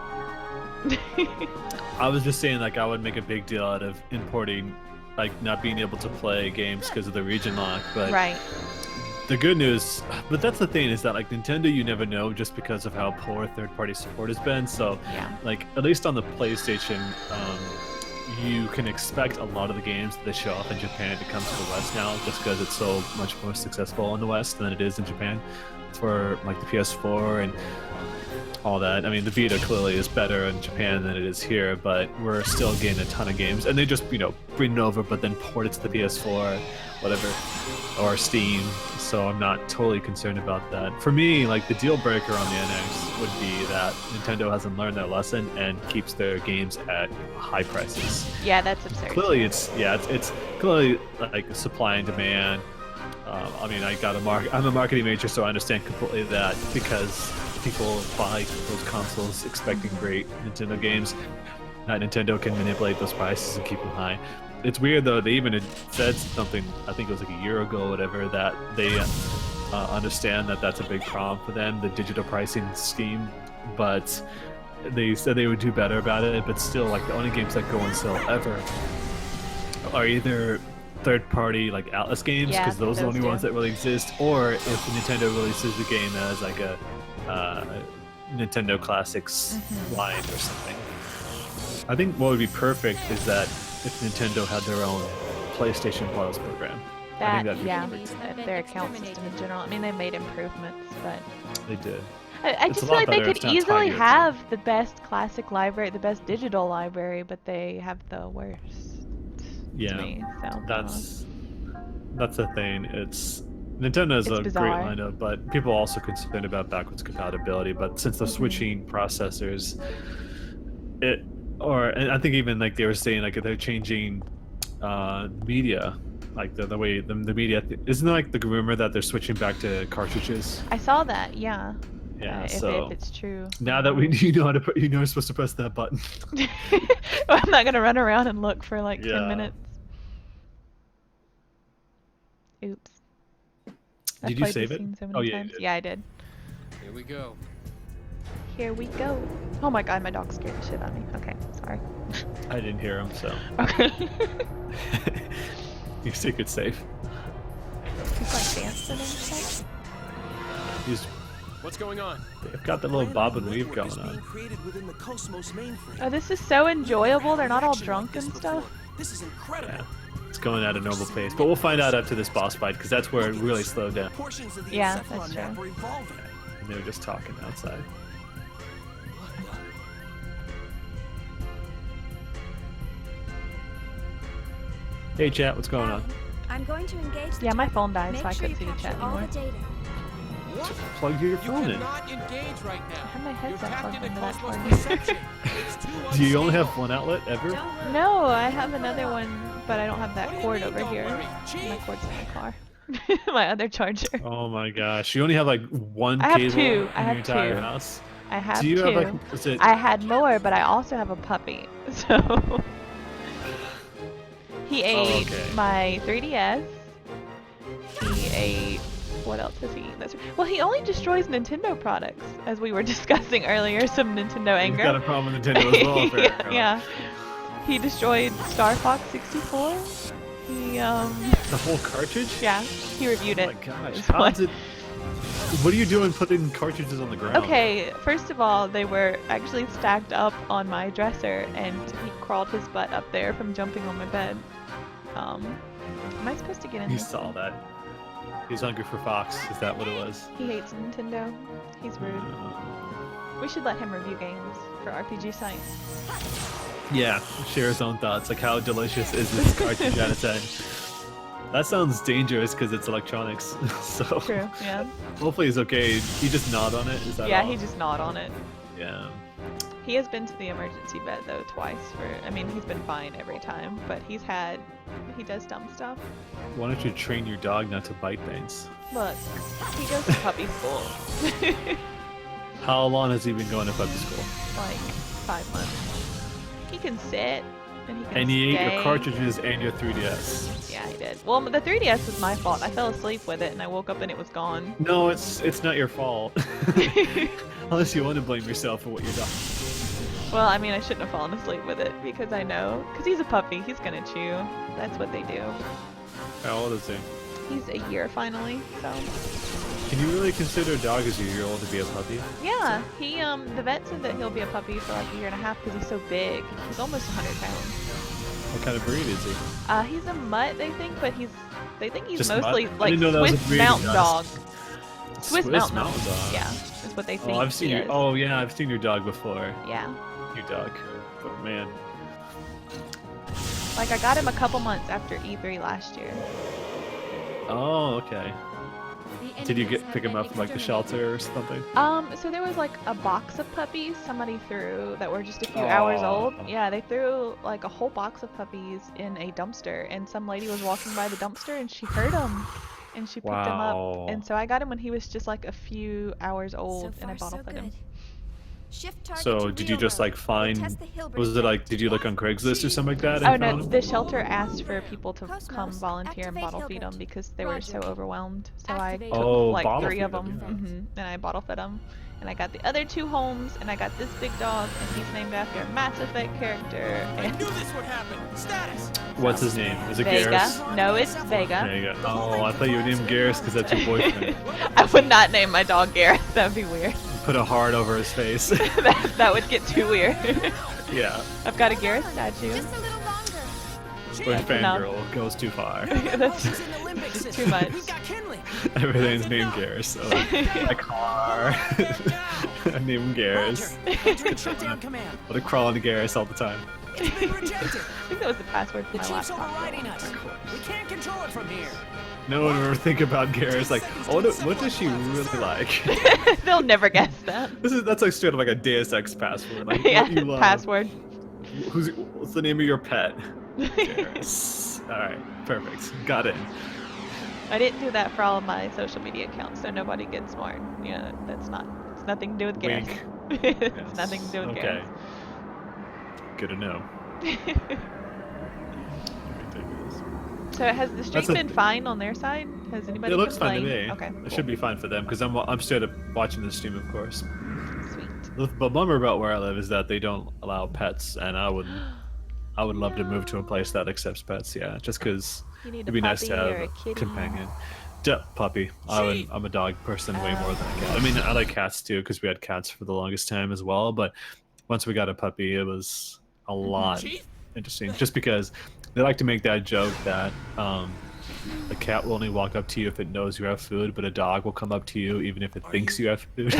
I was just saying, like, I would make a big deal out of importing, like, not being able to play games because of the region lock, but Right. the good news, but that's the thing, is that, like, Nintendo, you never know just because of how poor third-party support has been, so, Yeah. like, at least on the PlayStation, you can expect a lot of the games that they show off in Japan to come to the West now, just because it's so much more successful in the West than it is in Japan for, like, the PS4 and all that. I mean, the Vita clearly is better in Japan than it is here, but we're still getting a ton of games, and they just, bring it over, but then port it to the PS4, whatever, or Steam, so I'm not totally concerned about that. For me, like, the deal breaker on the NX would be that Nintendo hasn't learned their lesson and keeps their games at high prices. Yeah, that's absurd. Clearly, it's clearly, like, supply and demand. I mean, I'm a marketing major, so I understand completely that because people buy those consoles expecting great Nintendo games. That Nintendo can manipulate those prices and keep them high. It's weird though. They even had said something. I think it was like a year ago, or whatever, that they understand that that's a big problem for them, the digital pricing scheme. But they said they would do better about it. But still, like the only games that go on sale ever are either third-party like Atlas games, because those are the only ones that really exist, or if Nintendo releases the game as like a Nintendo Classics line or something. I think what would be perfect is that if Nintendo had their own PlayStation Plus program. I think that'd be perfect. Their account system in general. I mean, they made improvements, but They did. I It's just a feel lot like they better if could it's not easily tied to have the best classic library, the best digital library, but they have the worst. Yeah, To me, so that's the thing. Nintendo has a bizarre. great lineup, but people are also concerned about backwards compatibility. But since they're switching processors, and I think even like they were saying, like they're changing media, like the way the media. Isn't there like the rumor that they're switching back to cartridges? I saw that. Yeah. Yeah. If So it's true. now that you know how to put, you're supposed to press that button. I'm not gonna run around and look for like 10 Yeah. minutes. Oops. I've Did you played save this it? scene so Oh, many yeah, you times. did. Yeah, I did. Here we go. Here we go. Oh my god, my dog scared the shit out of me. Okay, sorry. I didn't hear him, so Okay. your secret's safe. He's like dancing and stuff. He's What's going on? they've got the little bob and weave going on. Created within the kos-mos mainframe. Oh, this is so enjoyable. They're not all drunk and stuff. This is incredible. Yeah. It's going at a normal pace, but we'll find out after this boss fight, because that's where it really slowed down. Portions of the Yeah, encephalon that's map true. are evolving. And they were just talking outside. Hey chat, what's going on? I'm going to engage the Yeah, my target. phone died, Make so I sure couldn't see you the chat capture all anymore. the data. Plug your You phone in. cannot engage right now. I have my You're headset tapped plugged into into that kos-mos cord. perception. It's too Do you only have unstable. one outlet ever? Don't worry. No, I have another one, but I don't have What that do you cord mean, over don't here. worry? My Chief? cord's in my car. My other charger. Oh my gosh, you only have like one I have cable two. I in have your entire two. house? I have Do you two. have like, is it, I had more, but I also have a puppy. So he ate okay. my 3DS. He ate. What else has he eaten? Well, he only destroys Nintendo products, as we were discussing earlier. Some Nintendo You've anger. got a problem with Nintendo as well, apparently. Yeah. He destroyed Star Fox 64. He The whole cartridge? yeah. He reviewed Oh it. my gosh, It's how fun. is it? What are you doing putting cartridges on the ground? Okay, first of all, they were actually stacked up on my dresser, and he crawled his butt up there from jumping on my bed. Am I supposed to get in He this? saw that. He's hungry for Fox. Is that what it was? He hates Nintendo. He's rude. We should let him review games for RPG Site. Yeah, share his own thoughts. Like, how delicious is this cartridge out of 10? That sounds dangerous because it's electronics. So True, yeah. hopefully he's okay. He just gnawed on it. Is that Yeah, all? he just gnawed on it. Yeah. He has been to the emergency vet though twice I mean, he's been fine every time, but he does dumb stuff. Why don't you train your dog not to bite things? Look, he goes to puppy school. How long has he been going to puppy school? Like 5 months. He can sit and he can And he ate stay. your cartridges and your 3DS. Yeah, he did. Well, the 3DS was my fault. I fell asleep with it and I woke up and it was gone. No, it's not your fault. Unless you want to blame yourself for what you're doing. Well, I mean, I shouldn't have fallen asleep with it because I know. Because he's a puppy. He's gonna chew. That's what they do. How old is he? He's a year finally, so. Can you really consider a dog as a year-old to be a puppy? Yeah, the vet said that he'll be a puppy for like a year and a half because he's so big. He's almost 100 pounds. What kind of breed is he? He's a mutt, they think, but they think he's Just mostly mutt? I like didn't know that was a Swiss breed, mountain guys. dog. Swiss mountain dog. dog. Yeah, is what they think. Oh, I've seen he your. is. Oh yeah, I've seen your dog before. Yeah. Your dog. But man, Like I got him a couple months after E3 last year. oh okay. Did you pick him up from like the shelter or something? So there was like a box of puppies somebody threw that were just a few hours old. Aw. Yeah, they threw like a whole box of puppies in a dumpster, and some lady was walking by the dumpster and she heard them. and she picked him up. And so I got him when he was just like a few hours old, and I bottle fed him. So did you just like find? Was it like? Did you look on Craigslist or something like that? Oh and no, found him? the shelter asked for people to come volunteer and bottle feed them because they were so overwhelmed. So I took like bottle 3 of feed them, 'em, and I bottle fed them. And I got the other 2 homes, and I got this big dog, and he's named after a Mass Effect character. I knew this would happen. Status. What's his name? Is it Vega. Garrus? No, it's Vega. There you go. Oh, I thought you would name Garrus because that's your boyfriend. I would not name my dog Garrett. That'd be weird. Put a heart over his face. that would get too weird. Yeah. I've got a Garrett statue. Just a little longer. When fangirl goes too far. That's She's in the limbic just system. too much. Who's got Kinley? Everything's named Garrus. So a car. I name him Garrus. Roger. Shut down command. I'll crawl into Garrus all the time. It's been rejected. I think that was the password for The my chief's laptop. overriding us. We can't control it from here. No one ever think about Garrus like, oh, what does she really like? They'll never guess that. That's like straight up like a Deus Ex password. Like, Yeah, what you love. password. What's the name of your pet? Garrus. All right, perfect. Got it. I didn't do that for all of my social media accounts, so nobody gets more. Yeah, it's nothing to do with Garrett. Wink. It's Yes. nothing to do with Okay. Garrett. Good to know. So has the stream That's a- been fine on their side? Has anybody It looks been fine to playing? me. Okay. It should be fine for them because I'm straight up watching the stream, of course. Sweet. The bummer about where I live is that they don't allow pets, and I would love to move to a place that accepts pets. Yeah, just because You need it'd a be nice puppy to have or a a kitty. companion. Puppy. I'm a dog person way more than a cat. I mean, I like cats too because we had cats for the longest time as well. But once we got a puppy, it was a lot Chief? interesting. Just because they like to make that joke that a cat will only walk up to you if it knows you have food, but a dog will come up to you even if it thinks you have food.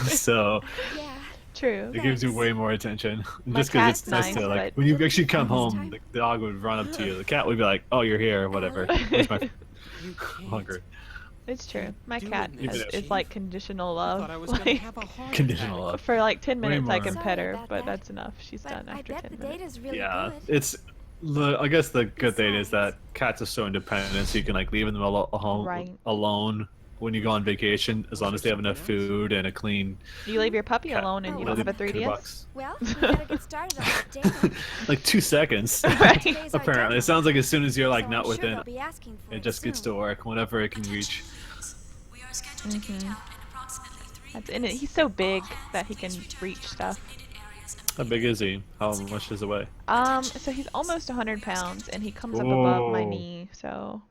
So Yeah. True. it gives you way more attention. My Just because it's cat's nice nice, to like but- when you actually come home, time. the dog would run up to you. The cat would be like, "Oh, you're here," or whatever. Where's my You can't. hungry? It's true. My Do cat it, Even has, if- is like conditional I love. thought I was gonna Like, have a heart Conditional attack. love. for like 10 Way minutes I more. can Sorry pet her, about but that. that's enough. She's But done I after bet 10 the minutes. data's really Yeah, good. it's. I guess the good thing is that cats are so independent, so you can like leave them home Right. alone when you go on vacation, as long as they have enough food and a clean, You leave your puppy cat- alone and you don't have a couple 3DS? bucks. Well, we better get started on that data. Like 2 seconds. Right. Today's our Apparently, deadline, it sounds like as soon as you're like so not I'm sure within, they'll be asking for it just gets to soon. work whenever it can reach. And he's so big that he can reach stuff. How big is he? How much is it weigh? So he's almost 100 pounds and he comes up above my Whoa. knee, so.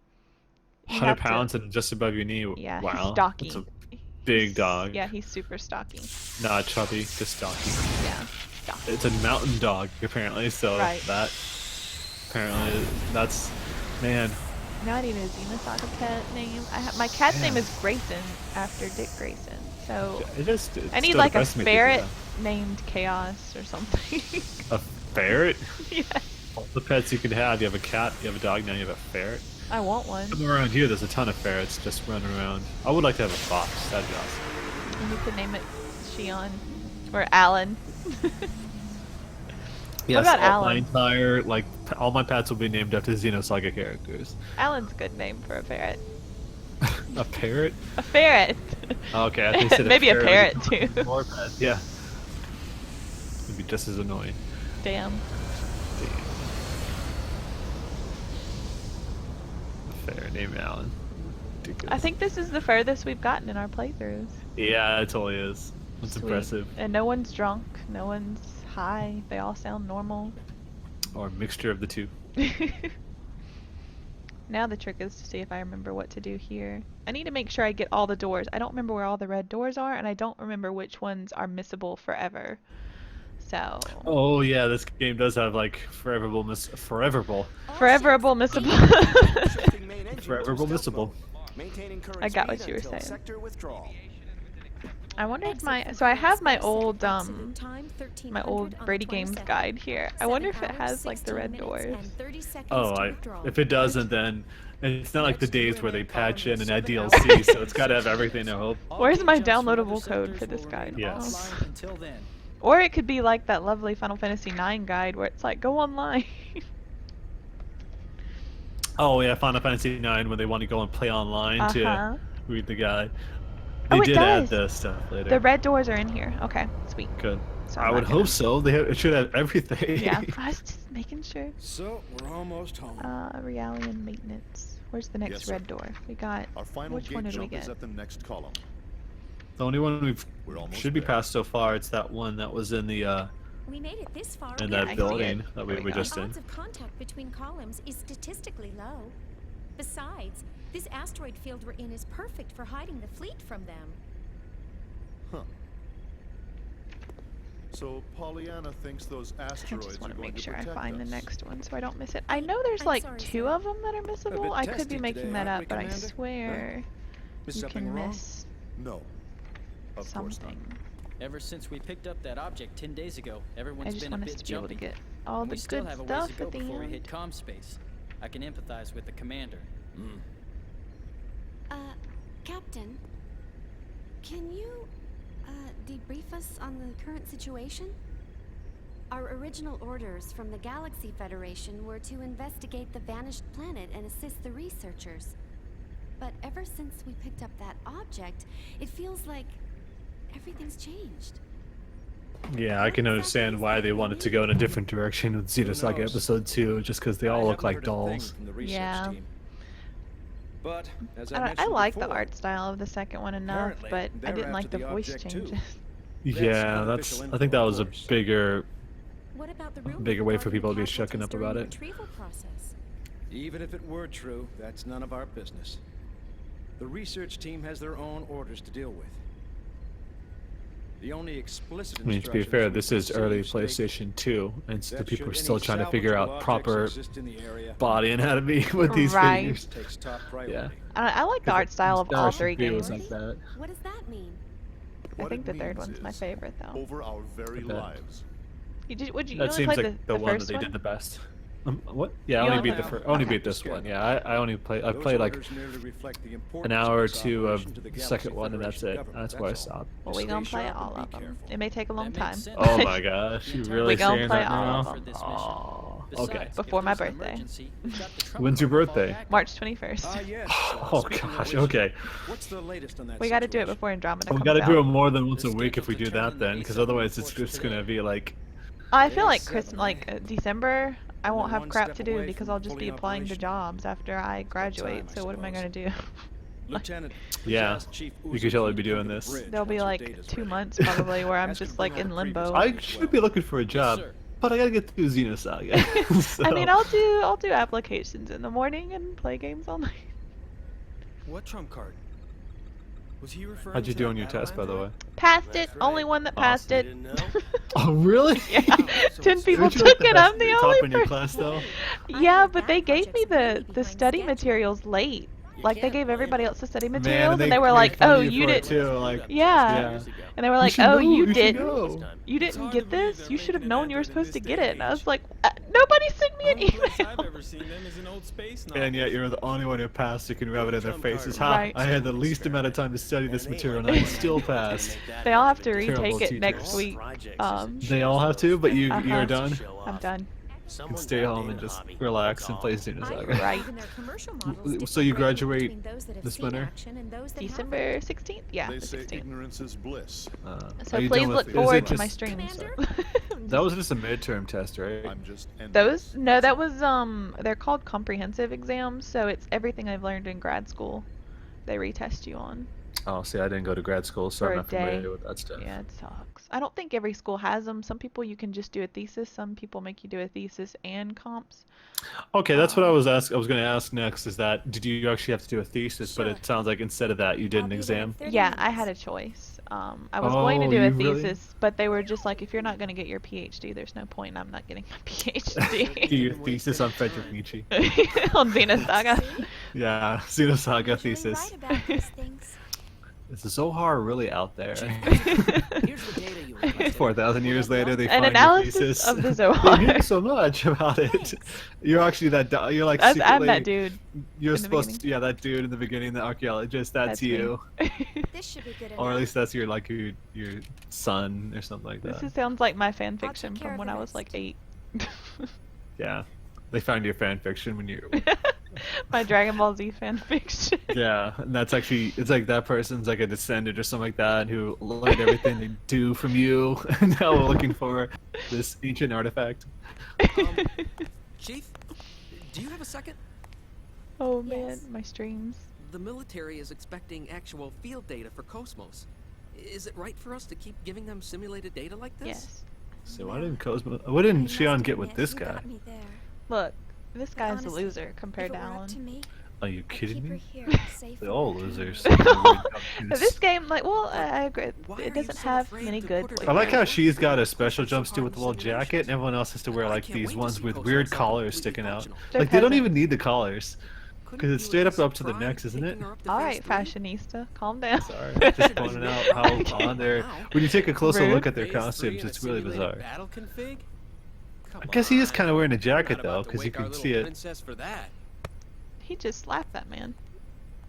you 100 have to- pounds and just above your knee. Yeah, Wow. he's stocky. That's a big He's- dog. Yeah, he's super stocky. Not chubby, just stocky. Yeah, stocky. It's a mountain dog apparently, so Right. that apparently that's man. Now I need a Xenosaga pet name. My cat's name Yeah. is Grayson after Dick Grayson. So It just I need still like a depresses me thinking ferret that. named Chaos or something. A ferret? Yeah, All the pets you could have. You have a cat, you have a dog, now you have a ferret. I want one. Come around here, there's a ton of ferrets just running around. I would like to have a fox. That'd be awesome. And you could name it Shearon or Alan. Yes, about all my Alan? entire all my pets will be named after Xenosaga characters. Alan's a good name for a ferret. A parrot? A ferret. Okay, I think you said Maybe a ferret parrot too. More pets, yeah. It'd be just as annoying. Damn. A ferret named Alan. Ridiculous. I think this is the furthest we've gotten in our playthroughs. Yeah, it totally is. It's Sweet. impressive. And no one's drunk. No one's high. They all sound normal. Or a mixture of the two. Now the trick is to see if I remember what to do here. I need to make sure I get all the doors. I don't remember where all the red doors are, and I don't remember which ones are missable forever. So... Oh yeah, this game does have like foreverable missable. Foreverable Shifting main engine Foreverable to stealth missable. mode. Maintaining current I got what speed you were until saying. sector withdrawal. I wonder if so I have my old Brady Games guide here. I wonder if it has like the red doors. Oh, if it doesn't, then it's not like the days where they patch in and add DLC, so it's got to have everything. I hope. Where's my downloadable code for this guide? Yes. Until then. Or it could be like that lovely Final Fantasy IX guide where it's like, go online. Oh yeah, Final Fantasy 9 when they want to go and play online Uh-huh. to read the guy. Oh, They it did add does. the stuff later. The red doors are in here. Okay, sweet. Good. So I I'm would not gonna- hope so. It should have everything. Yeah, I was just making sure. So, we're almost home. Reality and maintenance. Where's the next Yes, sir. red door? We got. Our final Which gate one did we jump is get? at the next column. The only one We're almost should be there. passed so far. It's that one that was in the We made it this far. in Yeah, I that see building it. that There we we were go. just in. Odds of contact between columns is statistically low. Besides, this asteroid field we're in is perfect for hiding the fleet from them. Huh. So Pollyanna thinks those I asteroids just are want to going make to sure I protect find the us. next one so I don't miss it. I know there's I'm like sorry, 2 sir. of them that are missable. bit I could be testy making today, that aren't up, we, but I Commander? swear Is you something can wrong? miss No. Of course not. something. Ever since we picked up that object 10 days ago, I everyone's just been a want us bit to be able to jumpy. get all And the we still good have a ways stuff to go at the before we end. hit comm space. I can empathize with the commander. Captain, can you, debrief us on the current situation? Our original orders from the Galaxy Federation were to investigate the vanished planet and assist the researchers. But ever since we picked up that object, it feels like everything's changed. Yeah, I can understand why they wanted to go in a different direction with Xenosaga knows? episode 2, just because they all look like I haven't heard a thing dolls. from the research Yeah. team. But as I, I, don't- I mentioned like the before, art style of the second one enough, Apparently, but I they're didn't like after the the voice object, too. changes. Yeah, unofficial I info, think that of was a course. bigger. What about the rumor Bigger way for regarding people to be casualties shooken up during about the it. retrieval process? Even if it were true, that's none of our business. The research team has their own orders to deal with. The only explicit I mean, to be instructions fair, we this is receive early state PlayStation 2, and the that people are should still any trying to figure salvageable out objects proper exist in the area, body anatomy with these Right. figures. takes top priority. Yeah. I like the art style of all 3 games. Like that. What does that mean? I What think it the third means one's my is, favorite though. Over our very Okay. lives. You only That seems played like the one that first they did the best. What? You Yeah, I only only beat the played- first. Only okay. beat this one. Yeah, I only play. I Those played like orders merely reflect the an importance hour or of this 2 of operation to the the Galaxy second one, and that's Federation it. government, That's where I that's all. stopped. Well, we Stay gonna play sharp and all be of them. careful. It may take a long That time. makes sense. Oh my gosh, you We really gonna saying play that all now? of them. For this mission. Aw, Besides, okay. if Before my there's an birthday. emergency, we've got the truck When's your to fall birthday? back on. March 21st. Ah, yes. Oh speaking of gosh, which, okay. What's the latest on that We gotta do it situation? before Andromeda We comes gotta out. do it more than once a They're week if we scheduled do to turn that in the then, because A7 otherwise it's reports just gonna today. be like. I feel like A7, December, I won't Only have one crap step to do away because from I'll just be fully applying to operational. jobs after I graduate. I So what am I suppose. gonna do? Lieutenant, Yeah, asked Chief you Uzi could totally to be come doing to the this. bridge There'll be once your like date is 2 ready. months probably where I'm Ask him just to like bring in all the previous limbo. I orders as should well. be looking for a job, sir. but I gotta get through Xenosaga. So- I mean, I'll do applications in the morning and play games all night. What trump card? Was he referring How'd you to do that on your battle test, by the way? android? Passed it. That's Only right. one that passed Awesome. it. Oh really? Yeah, So 10 it's- people Aren't you, like, took the it. best I'm the top only in your person. class though? Yeah, heard but that they gave me project's really the behind study schedule. materials late. Like they gave everybody else the study Man, materials, and they were like, fund "Oh, you you for it didn't." too, like, Yeah. And they were like, should "Oh, know, you you should didn't. know. You It's didn't hard get to believe this. they're You should have making an known you were android in supposed to this get day it." and And I was age. like, "Nobody sent me an Only place I've email." ever seen them is in old space And yet you're the only one who passed who can rub it in their Trump faces. card. Ha! Right. I had the least amount of time to study this material and I still passed. They all have to Terrible retake it next teachers. week. They all have to, but you're Uh-huh. done. I'm done. You can stay home and just relax and play Xenosaga. Right. Even their commercial models So you differ greatly graduate between those that have this seen winter? action and those that December haven't. 16th. Yeah, They the say 16th. ignorance is bliss. So are you please done with look it? Is forward it to my just- streams. That was just a midterm test, right? I'm just Those? envious. No, that was they're called comprehensive exams, so it's everything I've learned in grad school. They retest you on. Oh, see, I didn't go to grad school, so For I'm a not familiar day. with that stuff. Yeah, it sucks. I don't think every school has them. Some people you can just do a thesis. Some people make you do a thesis and comps. Okay, that's what I was going to ask next. Is that did you actually have to do a thesis? But Sure. it sounds like instead of that, you did I'll an be there exam. in 30 Yeah, I minutes. had a choice. I was going to Oh, do a you really- thesis, but they were just like, if you're not going to get your PhD, there's no point in I'm not getting my PhD. Do your thesis on Frederick Nietzsche. On Xenosaga. Yeah, Xenosaga Usually thesis. right about these things. Is the Zohar really out there? Here's the data you requested. 4,000 years later, they An find your analysis thesis. of the They Zohar. knew so much about it. You're actually that. You're like I'm secretly. that dude. You're in the supposed to. Yeah, that dude in the beginning, the archaeologist. That's me. you. This should be good Or at enough. least that's your like your son or something like This that. sounds like my fan take fiction care from of when the I was like rest. 8. Yeah, they found your fan fiction when you My Dragon Ball Z fan fiction. Yeah, and that's actually, it's like that person's like a descendant or something like that who learned everything they do from you, and now we're looking for this ancient artifact. Chief, do you have a second? Oh man, Yes. my streams. The military is expecting actual field data for kos-mos. Is it right for us to keep giving them simulated data like this? Yes. So why didn't what didn't Shearon get with this guy? Look, this But guy's a honestly, loser compared to Alan. Me, Are you I'd kidding keep her me? here, safe They're and all happy. losers. This game, like, well, I agree. Why are It you doesn't so have afraid many to good. put her I like how Yeah. she's got a special Kos-mos are jumpsuit with a hard little in jacket, simulations. and everyone else has to wear I like can't these wait to ones see with Kos-mos weird outside collars completely sticking out. functional. They're Like they don't peasants. even need the collars, Couldn't because it's you straight at up least to the try necks, isn't it? taking her up to All phase right, 3? fashionista, calm down. Sorry, just pointing out how on there. When you take a closer Rude. look at their Phase 3 costumes, in a it's really simulated bizarre. Battle config? Come I guess he is on. kind of wearing a We're jacket not though, about to because you wake our can little see it. princess for that. He just slapped that man.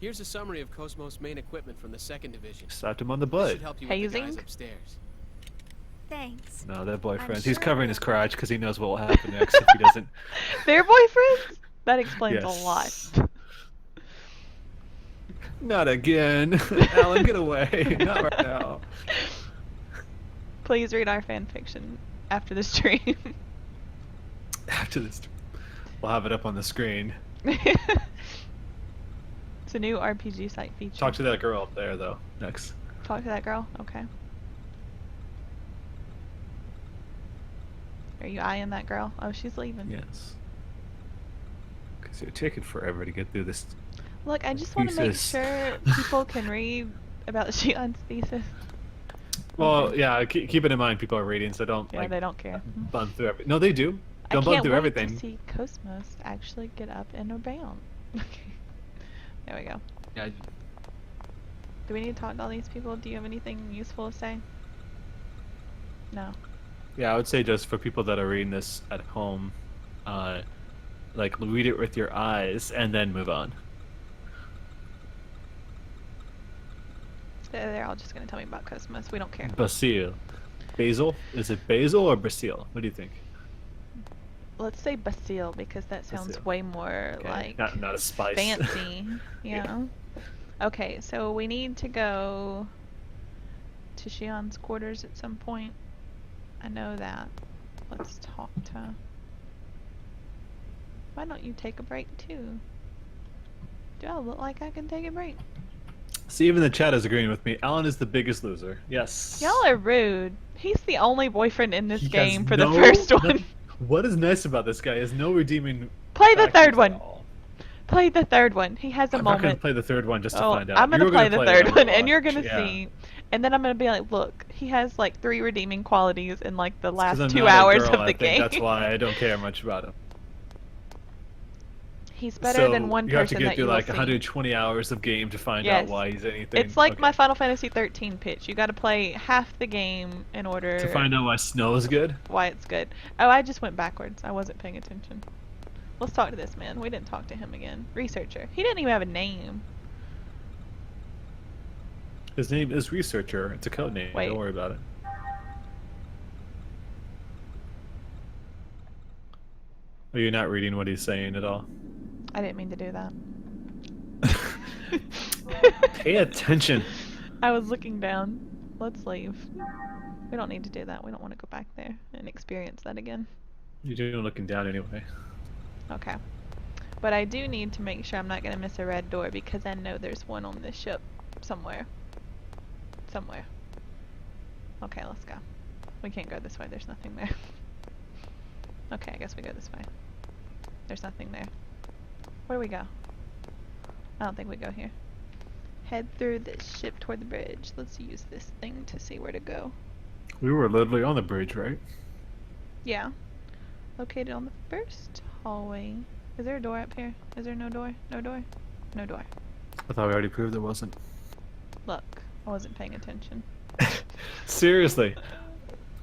Here's a summary of Kos-mos main equipment from the 2nd Division. Slapped him on the This butt. should help you with the guys Hazing? upstairs. Thanks. No, that boyfriend. I'm He's sure covering it his will. crotch because he knows what will happen next if he doesn't. They're boyfriends? That explains a lot. Yes. Not again. Alan, get away. Not right now. Please read our fan fiction after the stream. After this, we'll have it up on the screen. It's a new RPG site feature. Talk to that girl up there, though. Next. Talk to that girl? Okay. Are you eyeing that girl? Oh, she's leaving. Yes. Because you're taking forever to get through this. Look, I just want to make Thesis. sure people can read about Shearon's thesis. Well, yeah. Keep it in mind, people are reading, so don't Yeah, like they don't care. bun through everything. No, they do. I Don't bun can't through wait everything. to see Kos-mos actually get up and abound. Okay. There we go. Yeah. Do we need to talk to all these people? Do you have anything useful to say? No. Yeah, I would say just for people that are reading this at home, like read it with your eyes and then move on. They're all just gonna tell me about Kos-mos. We don't care. Basil. Basil? Is it basil or basil? What do you think? Let's say basil because that sounds Basil. way more Okay, like not a spice. fancy. Yeah. Okay, so we need to go to Shearon's quarters at some point. I know that. Let's talk to. Why don't you take a break too? Do I look like I can take a break? See, even the chat is agreeing with me. Alan is the biggest loser. Yes. Y'all are rude. He's the only boyfriend in this He game has for the no- first no- one. What is nice about this guy is no redeeming. Play the factors third at one. all. Play the third one. He has a I'm not gonna moment. play the third one just to Oh, find out. I'm gonna You were play the it third on one, and you're watch, gonna yeah. see. And then I'm gonna be like, look, he has like 3 redeeming qualities in like the It's 'cause last I'm 2 not a hours girl, of I the think game. That's why I don't care much about him. He's better So than one you have to person get that through you will like see. 120 hours of game to find Yes. out why he's anything. It's like Okay. my Final Fantasy 13 pitch. You got to play half the game in order To find out why snow is good. why it's good. Oh, I just went backwards. I wasn't paying attention. Let's talk to this man. We didn't talk to him again. Researcher. He didn't even have a name. His name is Researcher. It's a code name. Wait. Don't worry about it. Are you not reading what he's saying at all? I didn't mean to do that. Pay attention. I was looking down. Let's leave. We don't need to do that. We don't want to go back there and experience that again. You're doing looking down anyway. Okay. But I do need to make sure I'm not going to miss a red door because I know there's one on this ship somewhere. Somewhere. Okay, let's go. We can't go this way. There's nothing there. Okay, I guess we go this way. There's nothing there. Where do we go? I don't think we go here. Head through this ship toward the bridge. Let's use this thing to see where to go. We were literally on the bridge, right? Yeah. Located on the first hallway. Is there a door up here? Is there no door? No door? No door. I thought we already proved there wasn't. Look, I wasn't paying attention. Seriously.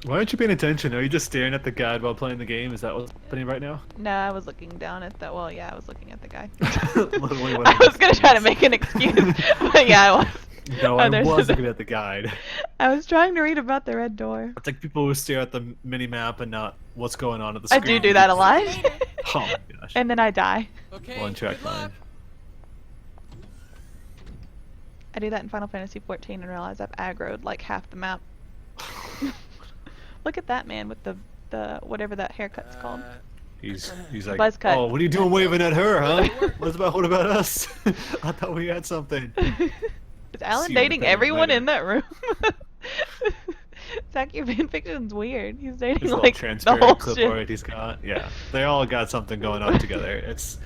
Why aren't you paying attention? Are you just staring at the guide while playing the game? Is that what's happening right now? No, I was looking down at the. Well, yeah, I was looking at the guy. Literally what I it was is. gonna try to make an excuse, but yeah, I was. No, Oh, I there's was the- looking at the guide. I was trying to read about the red door. It's like people who stare at the mini map and not what's going on at the I screen. do that a lot. Oh my gosh. And then I die. Okay, One track good luck. mind. I do that in Final Fantasy 14 and realize I've aggroed like half the map. Look at that man with the whatever that haircut's called. He's like, Buzz cut. oh, what are you doing waving at her, huh? What about us? I thought we had something. Is Alan See you dating later. everyone in that room? Zack, your fanfiction's weird. He's dating His little like the transparent whole clipboard ship. he's got. Yeah, they all got something going on together. It's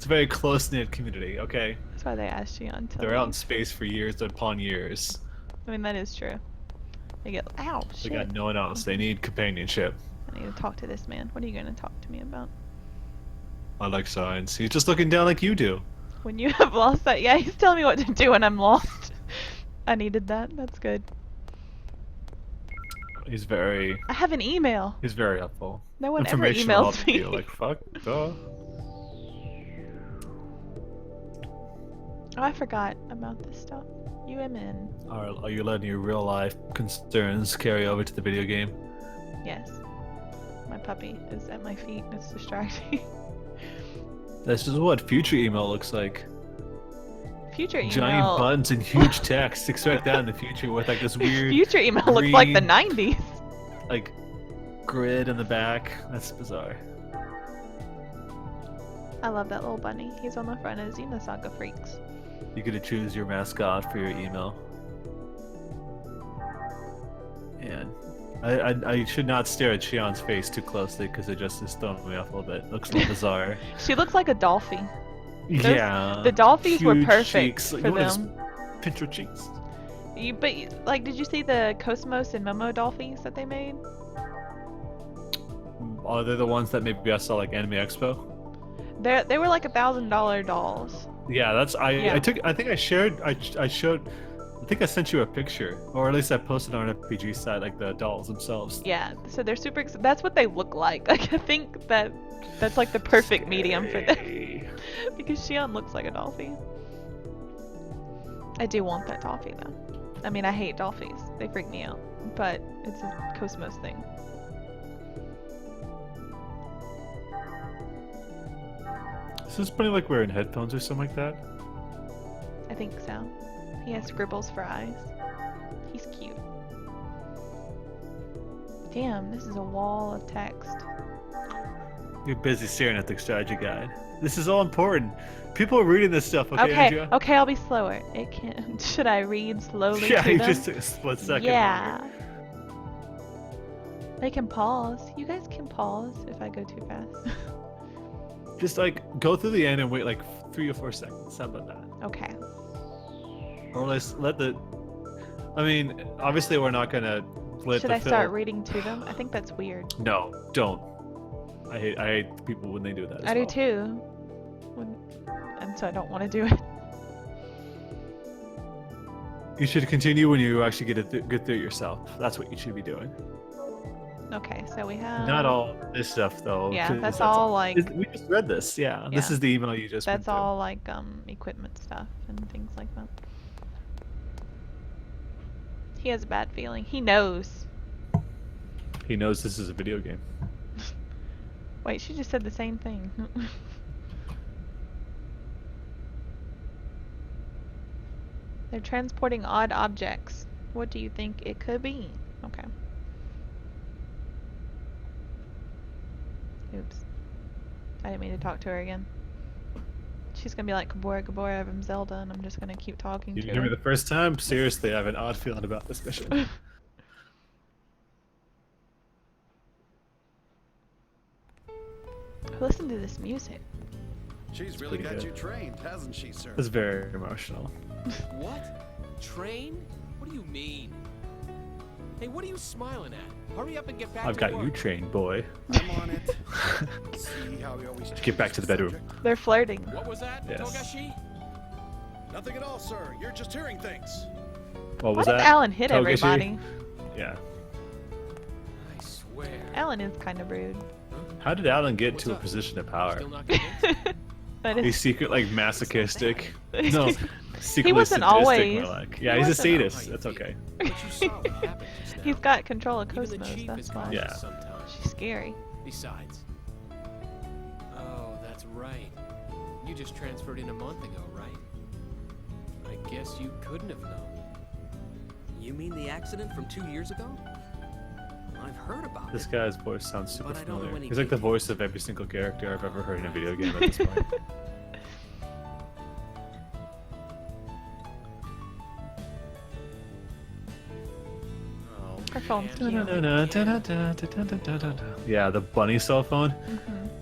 a very close knit community. Okay, That's why they asked Shearon to they're out in leave. space for years upon years. I mean, that is true. They get, ow, They shit. got no one else. They need companionship. I need to talk to this man. What are you going to talk to me about? I like science. He's just looking down like you do. When you have lost that, yeah, he's telling me what to do when I'm lost. I needed that. That's good. He's very I have an email. helpful. No one ever Information will emails help me. you. Like fuck, duh. Oh, I forgot about this stuff. UMN. Are you letting your real life concerns carry over to the video game? Yes. My puppy is at my feet. It's distracting. This is what future email looks like. Future email. Giant buttons and huge text. Expect that in the future with like this weird Future email looks like the green, 90s. like grid in the back. That's bizarre. I love that little bunny. He's on the front of Xenosaga Freaks. You get to choose your mascot for your email. And I should not stare at Shearon's face too closely because it just is throwing me off a little bit. It looks a little bizarre. She looks like a dolphin. Yeah. The Dolphies were huge perfect cheeks. for You wanna just them. pinch her cheeks. Like, did you see the Kos-mos and Momo Dolphins that they made? Are they the ones that maybe I saw like Anime Expo? They were like $1,000 dolls. Yeah, that's Yeah. I think I showed I think I sent you a picture, or at least I posted on an FPG site like the dolls themselves. Yeah, so they're super. That's what they look like. Like, I think that's like the perfect medium for them. Because Shearon looks like a dolphin. I do want that dolphin though. I mean, I hate dolphins. They freak me out. But it's a kos-mos thing. Is this pretty like wearing headphones or something like that? I think so. He has scribbles for eyes. He's cute. Damn, this is a wall of text. You're busy staring at the strategy guide. This is all important. People are reading this stuff, okay, Andrea? Okay, I'll be slower. It can. Should I read slowly? Yeah, to you them? just took a split second. Yeah. They can pause. You guys can pause if I go too fast. Just like go through the end and wait like 3 or 4 seconds. How about that? Okay. Or let the. I mean, obviously we're not gonna let Should the I start film- reading to them? I think that's weird. No, don't. I hate people when they do that. I do too. And so I don't want to do it. You should continue when you actually get through it yourself. That's what you should be doing. Okay, so we have. Not all this stuff though. Yeah, 'cause that's all like. We just read this. Yeah, this Yeah. is the email you just. That's went through. all like equipment stuff and things like that. He has a bad feeling. He knows. He knows this is a video game. Wait, she just said the same thing. They're transporting odd objects. What do you think it could be? Okay. Oops. I didn't mean to talk to her again. She's gonna be like Gabora Gabora from Zelda, and I'm just gonna keep talking You to hear me her. the first time? Seriously, I have an odd feeling about this mission. Listen to this music. She's really pretty got good. you trained, hasn't she, sir? It's very emotional. What? Train? What do you mean? Hey, what are you smiling at? Hurry up and get back I've to got work. you trained, boy. I'm on it. See how he always Get back to the bedroom. subject? They're flirting. What was that, Yes. Togashi? Nothing at all, sir. You're just hearing things. What Why was does that? Alan hit Togashi? everybody? Yeah. I swear. Alan is kind of rude. How did Alan get What's to a up? position of power? Still not convinced? That He's is, secret, like masochistic. No, secretly wasn't sadistic, always. more like. Yeah, He he's a wasn't sadist. That's okay. But you saw what happened just now. he's got control of Even the Cosmos, chief that's is why. cautious Yeah. sometimes. She's scary. Besides. Oh, that's right. You just transferred in a month ago, right? I guess you couldn't have known. You mean the accident from 2 years ago? I've heard about This it. guy's voice sounds super But I don't know familiar. when he He's like the came. voice of every single character I've ever heard in a video game at this point. Her phone's cute. Yeah, the bunny cell phone.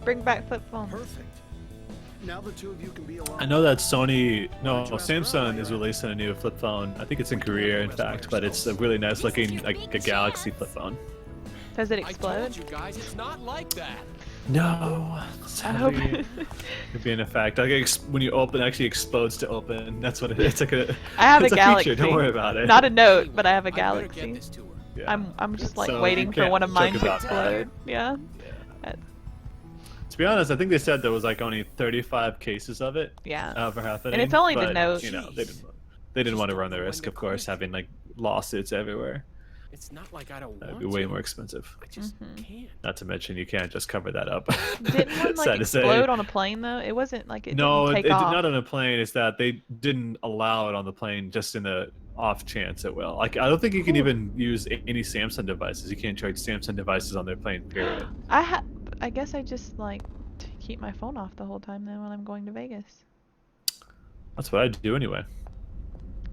Bring back flip phones. Perfect. Now the two of you can be alone. I know that Samsung is releasing a new flip phone. I think it's in Korea, in fact, but it's a really nice looking, like a Galaxy flip phone. Does it I explode? told you guys, it's not like that. No, I hope. could be an effect. Like when you open, it actually explodes to open. That's what it is. It's like a. I have it's a Galaxy. Feature. Don't worry about it. Not a Note, but I have a I better get Galaxy. this to her. Yeah. I'm just like So waiting you for can't one of mine joke to about that. explode. Yeah. To be honest, I think they said there was like only 35 cases of it. Yeah. Ever happening. And it's only the but, Note. You know, they didn't want to run the risk, of course, having like lawsuits everywhere. It's not like I don't That'd want be way to. more expensive. I just can't. Not to mention, you can't just cover that up. Didn't one Sad like to say. explode on a plane though? It wasn't like it No, didn't it take did off. not on a plane. It's that they didn't allow it on the plane, just in the off chance it will. Like, I don't think you can even use any Samsung devices. You can't charge Samsung devices on their plane. Period. I guess I just like to keep my phone off the whole time then when I'm going to Vegas. That's what I do anyway.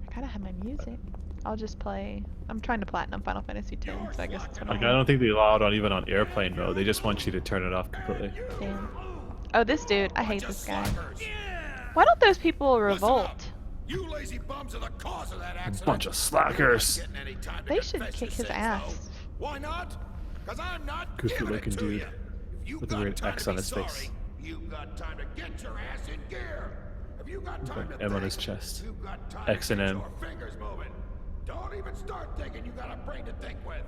I gotta have my music. I'll just play. I'm trying to platinum Final Fantasy X, so I guess that's what Like, I'll I don't think they allow it on even on airplane mode. They just want you to turn it off completely. Damn. Oh, this dude. I hate this guy. Why don't those people revolt? You lazy bums are the cause of that accident. Bunch of slackers. Getting any time to They should confess kick your his sins, ass. though. Why not? Because I'm not Goofy giving looking it to dude you. If you with a got weird time X to on be his face. sorry, you got time to get your ass in gear. If you got time to M on think, his chest. you got time X to and get M. your fingers moving. Don't even start thinking you got a brain to think with.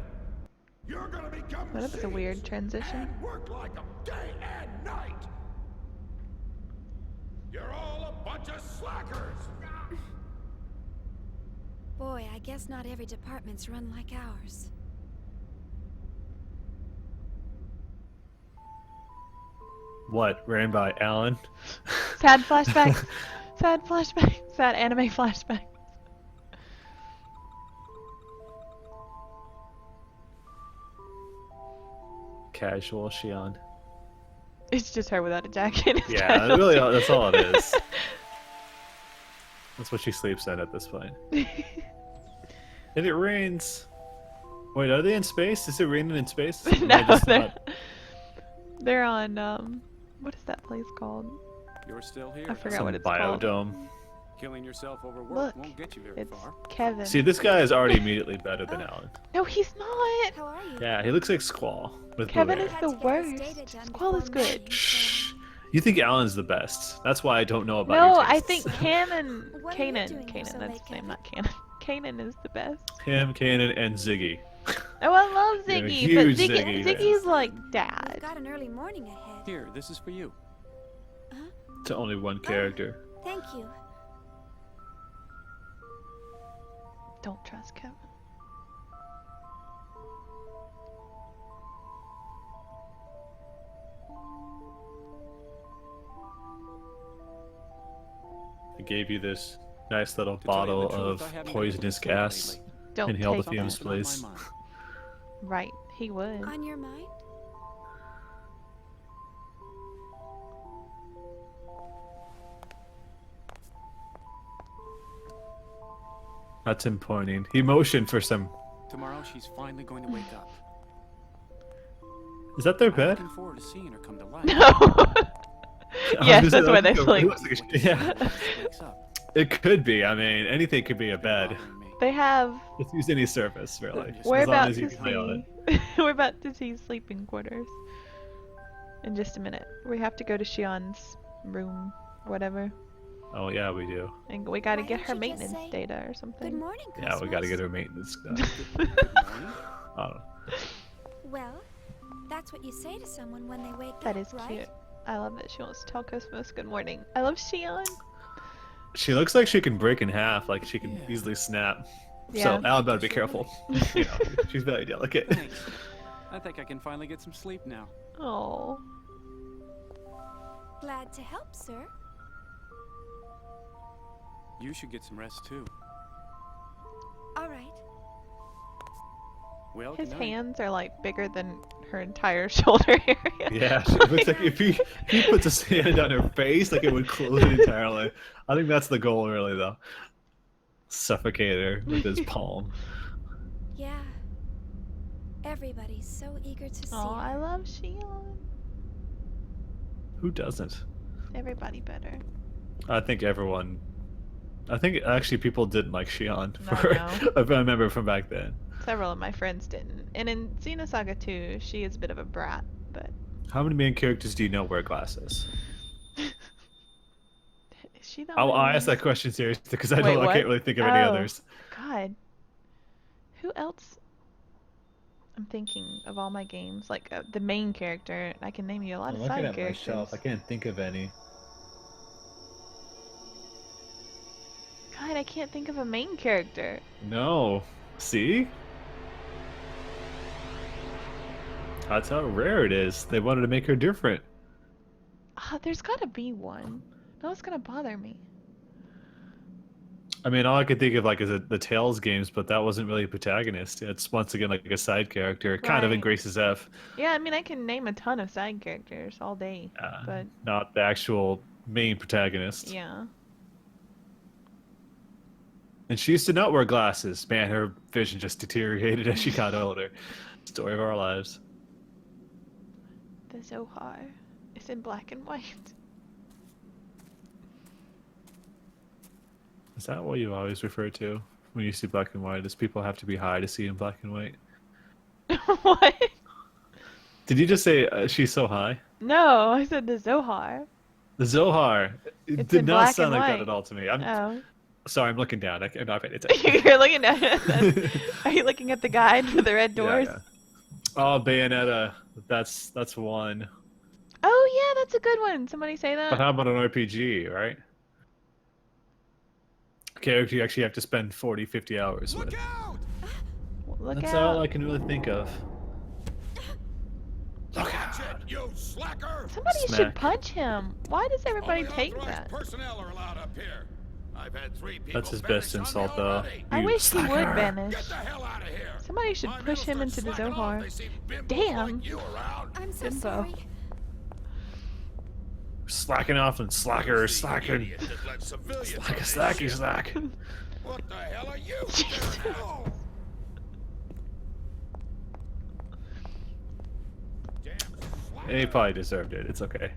You're gonna become That was a weird transition. and work like 'em day and night. You're all a bunch of slackers. Boy, I guess not every department's run like ours. What? Ran by Alan? Sad flashbacks. Sad flashbacks. Sad anime flashbacks. Casual Shearon. It's just her without a jacket. It's Yeah, kind of really, cute. that's all it is. That's what she sleeps in at this point. And it rains. Wait, are they in space? Is it raining in space? Or am I No, just they're not- they're on what is that place called? You're still here. I forgot some what it's called. biodome. Killing yourself over work Look, won't get you very it's far. Kevin. See, this guy is already immediately better than Alan. No, he's not. How are you? Yeah, he looks like Squall with Kevin blue is hair. the Had to get this worst. data done Squall is before good. May, Shh. You think Alan's the best? That's why I don't know about No, your I tastes. think Kanan, What are you Kanan, doing here Kanan. so That's late, his name, Kevin? not Kanan. Kanan is the best. Him, Kanan, and Ziggy. Oh, I love You're a Ziggy, but huge Ziggy, Ziggy fan. Ziggy's like We've dad. got an early morning ahead. Here, this is for you. To only one character. Thank you. Don't trust Kevin. I gave you this nice little To tell you bottle the truth, of I haven't been poisonous sleeping gas. lately. Don't Inhale the take fumes, it. Something's been on please. my mind. Right, he would. On your mind? That's him pointing. He motioned for some. Tomorrow she's finally going to wake up. Is that their I'm bed? looking forward to seeing her come to life. No. I Yes, was that's gonna where say, they it sleep. looks like a- yeah, Wakes up. it could be. I mean, anything could be a bed. bothering me. They have. Let's use any surface, really. We're as long about as you to play on it. see. We're about to see sleeping quarters. In just a minute, we have to go to Shion's room, whatever, Oh yeah, we do. and we gotta Why get don't her you just maintenance say, data or Good something. morning, Yeah, we gotta Cosmos. get her maintenance stuff. Good morning. I don't know. Well, that's what you say to someone when they wake up, That is right? cute. I love that she wants to tell Cosmos good morning. I love Shearon. She looks like she can break in half, like she can Yeah. easily snap. Yeah. So Alan better be careful. You know, she's very delicate. Thanks. I think I can finally get some sleep now. Oh. Glad to help, sir. You should get some rest too. All right. Well, His good night. hands are like bigger than her entire shoulder area. Yeah, it looks like if he puts his hand on her face, like it would close it entirely. I think that's the goal, really, though. Suffocate her with his palm. Yeah. Everybody's so eager to see Oh, her. I love Shearon. Who doesn't? Everybody better. I think everyone. I think actually people didn't like Shearon. I know. If I remember from back then. Several of my friends didn't. And in Xenosaga 2, she is a bit of a brat, but... How many main characters do you know wear glasses? Is she the I'll only ask one? that question seriously because I Wait, don't. I what? can't really think of any Oh, others. God. Who else? I'm thinking of all my games. Like, the main character. I can name you a lot I'm of looking side at my characters. shelf. I can't think of any. God, I can't think of a main character. No. See? That's how rare it is. They wanted to make her different. There's gotta be one. No, it's gonna bother me. I mean, all I could think of like is the Tales games, but that wasn't really a protagonist. It's once again like a side character, kind of in Right. Grace's F. Yeah, I mean, I can name a ton of side characters all day, but Not the actual main protagonist. yeah. And she used to not wear glasses. Man, her vision just deteriorated as she got older. Story of our lives. The Zohar. It's in black and white. Is that what you always refer to when you see black and white? Does people have to be high to see in black and white? What? Did you just say she's so high? No, I said the Zohar. The Zohar. It It's did in not black sound and like white. that at all to me. I'm Oh. sorry, I'm looking down. I'm not paying attention. You're looking at it. Are you looking at the guide for the red doors? Yeah. Oh, Bayonetta. That's one. Oh yeah, that's a good one. Somebody say But that. how about an RPG, right? A character you actually have to spend 40, 50 hours with. Look That's out. all I can really think of. Look out! You slacker! Somebody should Smack. punch him. Why does everybody Only take authorized that? personnel are allowed up here. I've had 3 people That's his best vanish on me insult, though. already. I You wish he would slacker. vanish. Get the hell out of here! Somebody should My push him middle into the starts slacking off. Zohar. They see bimbos Damn. like you around. I'm so Bimbo. sorry. Slacking off and slacker, slacking. Idiot that let civilians Slack run a this slacky shit. slack. What the hell are you staring at? Damn slacker. He probably deserved it. It's okay.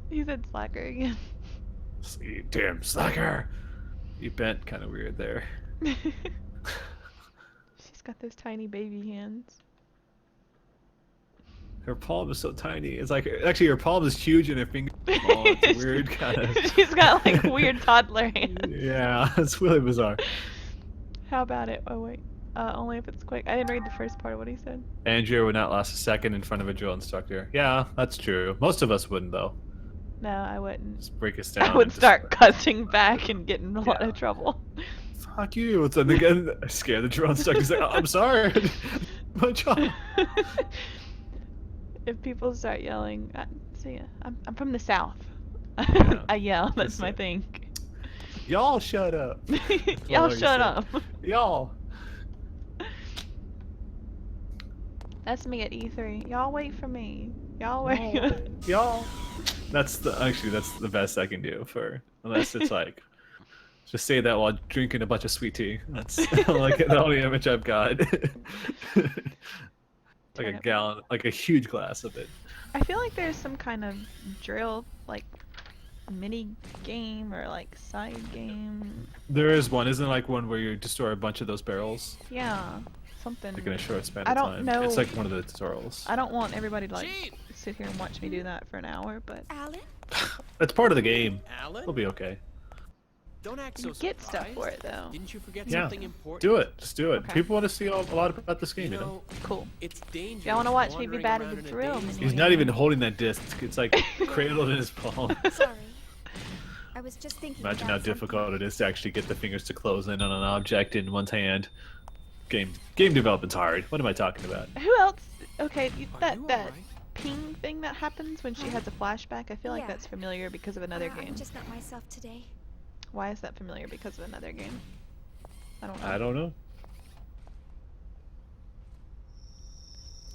He said slacker again. You damn slacker. You bent kind of weird there. She's got those tiny baby hands. Her palm is so tiny. It's like actually her palm is huge and her finger is small. It's weird kind of. She's got like weird toddler hands. Yeah, it's really bizarre. How about it? Oh wait. Only if it's quick. I didn't read the first part of what he said. Andrea would not last a second in front of a drill instructor. Yeah, that's true. Most of us wouldn't though. No, I wouldn't. Just break us down. I would and just- start cussing back and get in a lot of trouble. Fuck you. It's and again scare the drill instructor. He's like, oh, I'm sorry. My job. If people start yelling, see, I'm from the south. Yeah. I yell. That's my Listen. thing. Y'all shut up. Y'all Well, you shut said- up. Y'all. That's me at E3. Y'all wait for me. Y'all wait. Y'all. That's the best I can do for unless it's like just say that while drinking a bunch of sweet tea. That's like the only image I've got. Like a gallon, like a huge glass of it. I feel like there's some kind of drill, like mini game or like side game. There is one, isn't it like one where you destroy a bunch of those barrels? Yeah, something. Like in a short span I of don't time. know. It's like one of the tutorials. I don't want everybody to like sit here and watch me do that for an hour, but Alan? That's part of the game. Alan? It'll be okay. Don't act you so get stuff surprised. for it though. Didn't you forget Yeah. something important? Do it. Just do it. Okay. People want to see a lot about this game, you know? Cool. It's dangerous. Y'all wanna watch me be wandering bad at around the in a drill daze He's mini not game? even holding that disc. It's like cradled in his palm. Sorry. I was just thinking Imagine about how something. difficult it is to actually get the fingers to close in on an object in one's hand. Game development's hard. What am I talking about? Who else? Okay, that you that alright? ping thing that happens when she has a flashback. I feel like Yeah. that's familiar because of another I'm game. just not myself today. Why is that familiar? Because of another game? I don't know. I don't know.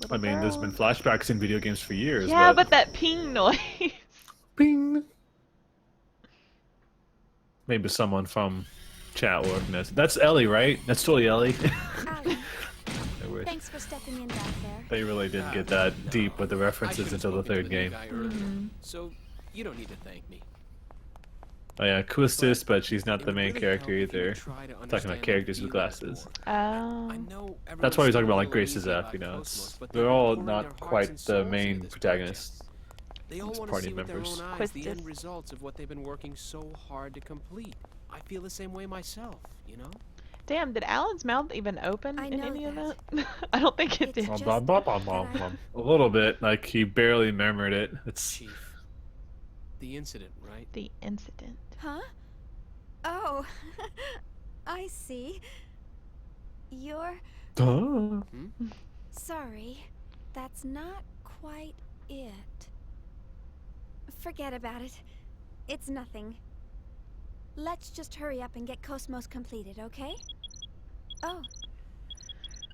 Little I mean, there's been girls. flashbacks in video games for years. Yeah, but that ping noise. Ping. Maybe someone from chat will recognize it. That's Ellie, right? That's totally Ellie. Alan, I wish. thanks for stepping in back there. They really didn't get that deep with the references until the third game. So you don't need to thank me. Oh yeah, Quistis, but she's not the main It would really character help if you either. would try to Talking understand about characters the with feeling glasses. more. Oh. I know That's why we're everyone's talking about like so Grace's uneasy F, about you know. Kos-mos, but They're they've all been pouring their not hearts quite and the souls into main this protagonists. They all It's want to party see with their members. own eyes the Quistis. end results of what they've been working so hard to complete. I feel the same way myself, you know? Damn, did Alan's mouth even open I in know any of that. that? I don't think it It's did. just A little bit, like he barely murmured it. It's Chief. The incident, right? The incident. Huh? Oh, I see. You're... Duh. Sorry. That's not quite it. Forget about it. It's nothing. Let's just hurry up and get Kos-mos completed, okay? Oh.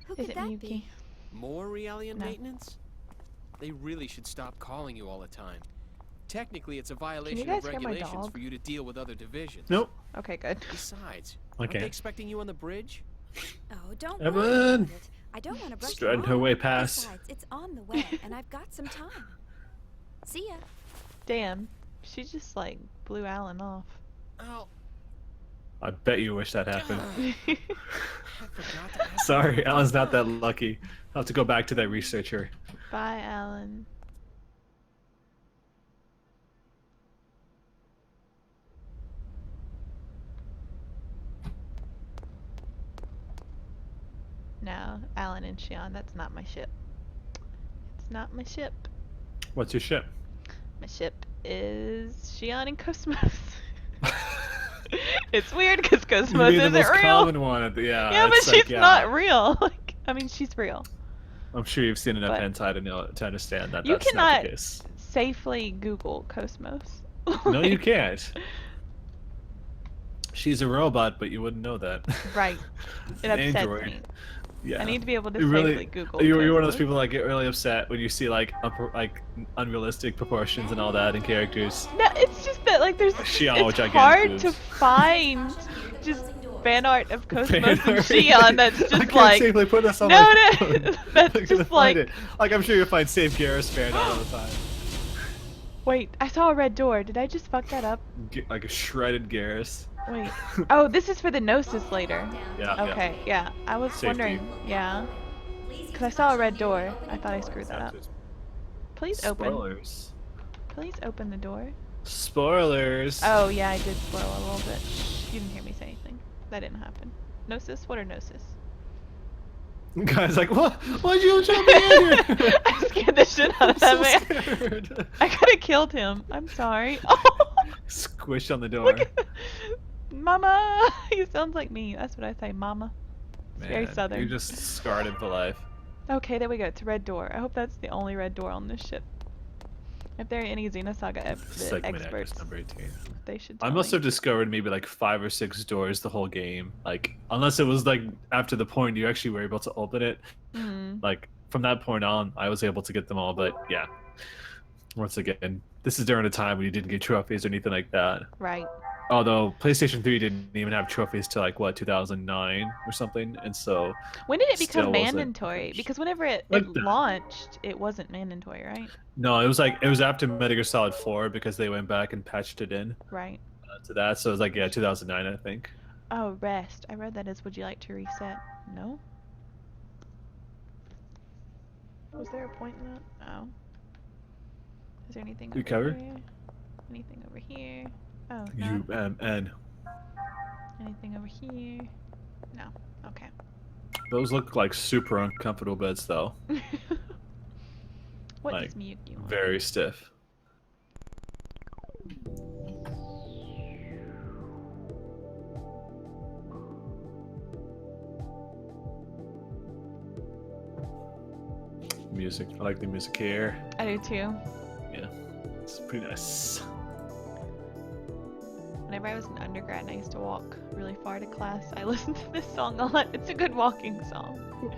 Who Is could it that Miyuki? be? More Realian No. maintenance? They really should stop calling you all the time. Technically, it's a you violation guys of hear my regulations dog? for you to deal with other divisions. Nope. Okay, good. Besides, aren't they Okay. expecting you on the bridge? Oh, don't Evan! worry about it. I don't want to brush you Striding her off. way past. Besides, it's on the way, and I've got some time. See ya. Damn, she just like blew Alan off. Oh, I bet you wish that happened. I forgot to ask Sorry, you. Alan's not that lucky. I'll have to go back to that researcher. Bye, Alan. No, Alan and Shearon, that's not my ship. It's not my ship. What's your ship? My ship is Shearon and Kos-mos. It's weird because Kos-mos You'd be isn't the most real. common one. Yeah, but it's she's like, yeah. not real. Like, I mean, she's real. I'm sure you've seen enough But- hentai to know to understand that You that's not cannot the case. safely Google Kos-mos. No, you can't. She's a robot, but you wouldn't know that. Right. It's It an upsets android. me. Yeah. I need to be able to You safely really, Google. you're one of those Kos-mos. people that get really upset when you see like unrealistic proportions and all that in characters. No, it's just that like there's Shearon, it's gigantic hard boobs. to find just fan art of Kos-mos Fan and art. Shearon that's I just can't like safely put this on no, my no, phone. that's I'm gonna just find like it. Like I'm sure you'll find Save Garrus fan art all the time. wait, I saw a red door. Did I just fuck that up? Like a shredded Garrus. Wait. Oh, this is for the Gnosis later. Yeah. Okay, yeah. I was Safety. wondering. Yeah. Because I saw a red door. I thought I screwed that up. Please open. Spoilers. Please open the door. Spoilers. Oh, yeah, I did spoil a little bit. You didn't hear me say anything. That didn't happen. Gnosis? What are Gnosis? Guy's like, what? Why'd you jump me in here? I scared the shit out of that I'm man. so scared. I could have killed him. I'm sorry. Oh, Squish on the door. look at Mama! He sounds like me. That's what I say, Mama. It's very Man, southern. You're just scarred him for life. Okay, there we go. It's a red door. I hope that's the only red door on this ship. If there are any Xenosaga Segment experts, address number 18. they should I tell must me. have discovered maybe like 5 or 6 doors the whole game. Like, unless it was like after the point you actually were able to open it. Mm. Like, from that point on, I was able to get them all. But yeah, once again, this is during a time when you didn't get trophies or anything like that. Right. Although PlayStation 3 didn't even have trophies till like what 2009 or something, and so When did it still become wasn't mandatory? pushed. Because whenever it Like that. launched, it wasn't mandatory, right? no, it was after Metal Gear Solid 4 because they went back and patched it in Right. to that. So it was like 2009, I think. Oh, rest. I read that as would you like to reset? No? Was there a point in that? Oh. Is there anything over Recover? here? Anything over here? Oh, no. UMN. Anything over here? No. Okay. Those look like super uncomfortable beds though. What Like, does Miyuki want? Very stiff. Music. I like the music here. I do too. Yeah. It's pretty nice. Whenever I was an undergrad and I used to walk really far to class, I listened to this song a lot. It's a good walking song.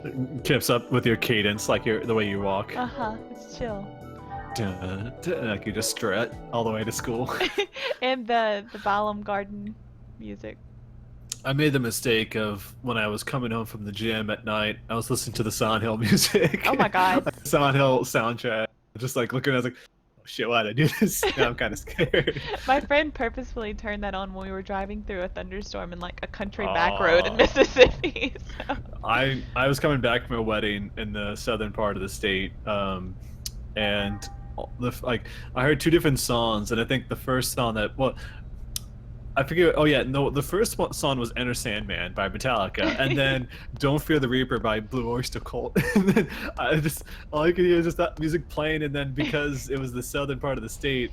It keeps up with your cadence, like the way you walk. It's chill. Like you just strut all the way to school. And the Balam Garden music. I made the mistake of when I was coming home from the gym at night, I was listening to the Silent Hill music. Oh my god. Like, Silent Hill soundtrack. Just like looking, I was like, oh shit, why'd I do this? Now I'm kind of scared. My friend purposefully turned that on when we were driving through a thunderstorm in like a country back road in Mississippi. So. I was coming back from a wedding in the southern part of the state, and I heard two different songs, and I think the first song I forget. Oh yeah, no. The first song was "Enter Sandman" by Metallica, and then "Don't Fear the Reaper" by Blue Oyster Cult. And then all I could hear is just that music playing, and then because it was the southern part of the state,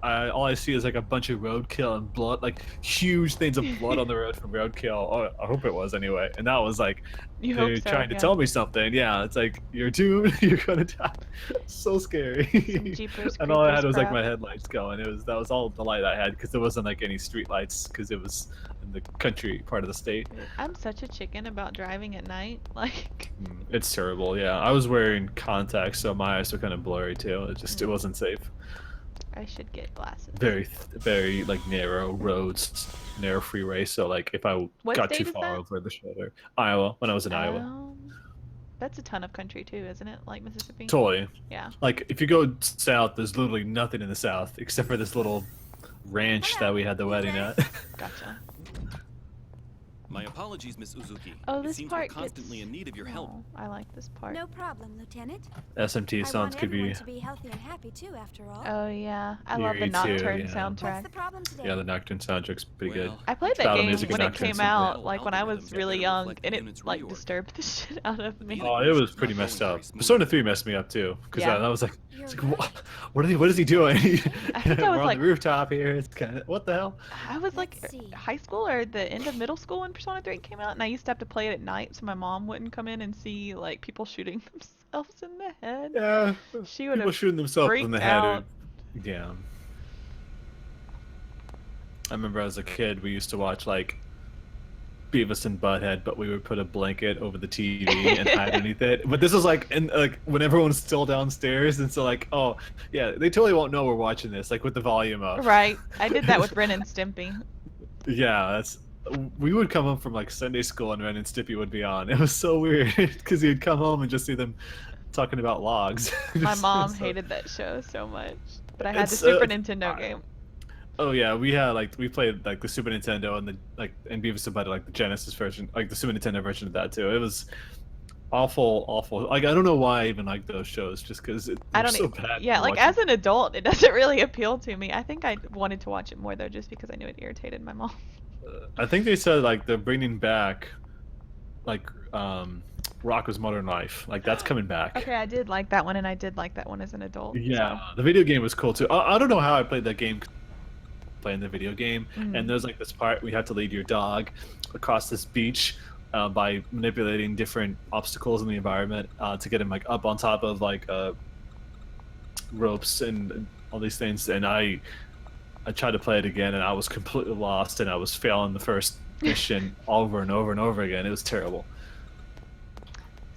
all I see is like a bunch of roadkill and blood, like huge things of blood on the road from roadkill. Oh, I hope it was anyway. And that was like they're trying to tell me something. Yeah, it's like you're doomed. You're gonna die. So scary. And all I had was like my headlights going. That was all the light I had because there wasn't like any street lights because it was in the country part of the state. I'm such a chicken about driving at night. Like it's terrible. Yeah, I was wearing contacts, so my eyes were kind of blurry too. It wasn't safe. I should get glasses. Very like narrow roads, narrow freeway. So like if I got too far over the shoulder, Iowa. When I was in Iowa. That's a ton of country too, isn't it? Like Mississippi. Totally. Yeah. Like if you go south, there's literally nothing in the south except for this little ranch that we had the wedding at. Gotcha. My apologies, Miss Uzuki. Oh, it this seems part we're constantly in need of your help. I like this part. No problem, Lieutenant. SMT sounds could be. To be healthy and happy too, after all. Oh yeah, I love the Nocturne soundtrack. What's the problem today? Yeah, the Nocturne soundtrack's pretty good. I played that game when it came out, like when I was really young, and it like disturbed the shit out of me. Oh, it was pretty messed up. Persona 3 messed me up too, because I was like, what is he doing? I think I was We're like on the rooftop here. It's kind of what the hell? I was like high school or the end of middle school when Persona 3 came out, and I used to have to play it at night so my mom wouldn't come in and see like people shooting themselves in the head. Yeah, she would people shooting themselves in the head. Yeah. I remember as a kid we used to watch like Beavis and Butthead, but we would put a blanket over the TV and hide underneath it. But this was like when everyone's still downstairs, and so like, oh yeah, they totally won't know we're watching this, like with the volume up. Right. I did that with Ren and Stimpy. Yeah, we would come home from like Sunday school and Ren and Stimpy would be on. It was so weird because you'd come home and just see them talking about logs. My mom hated that show so much, but I had the Super Nintendo game. Oh yeah, we played like the Super Nintendo and and Beavis and Butthead, like the Genesis version, like the Super Nintendo version of that too. It was awful. Like I don't know why I even like those shows, just because it's so bad. Yeah, like as an adult, it doesn't really appeal to me. I think I wanted to watch it more though, just because I knew it irritated my mom. I think they said like they're bringing back like Rocko's Modern Life, like that's coming back. Okay, I did like that one, and I did like that one as an adult. Yeah, the video game was cool too. I don't know how I played that game. Playing the video game, and there's like this part we have to lead your dog across this beach by manipulating different obstacles in the environment to get him like up on top of like ropes and all these things. And I tried to play it again, and I was completely lost, and I was failing the first mission over and over and over again. It was terrible.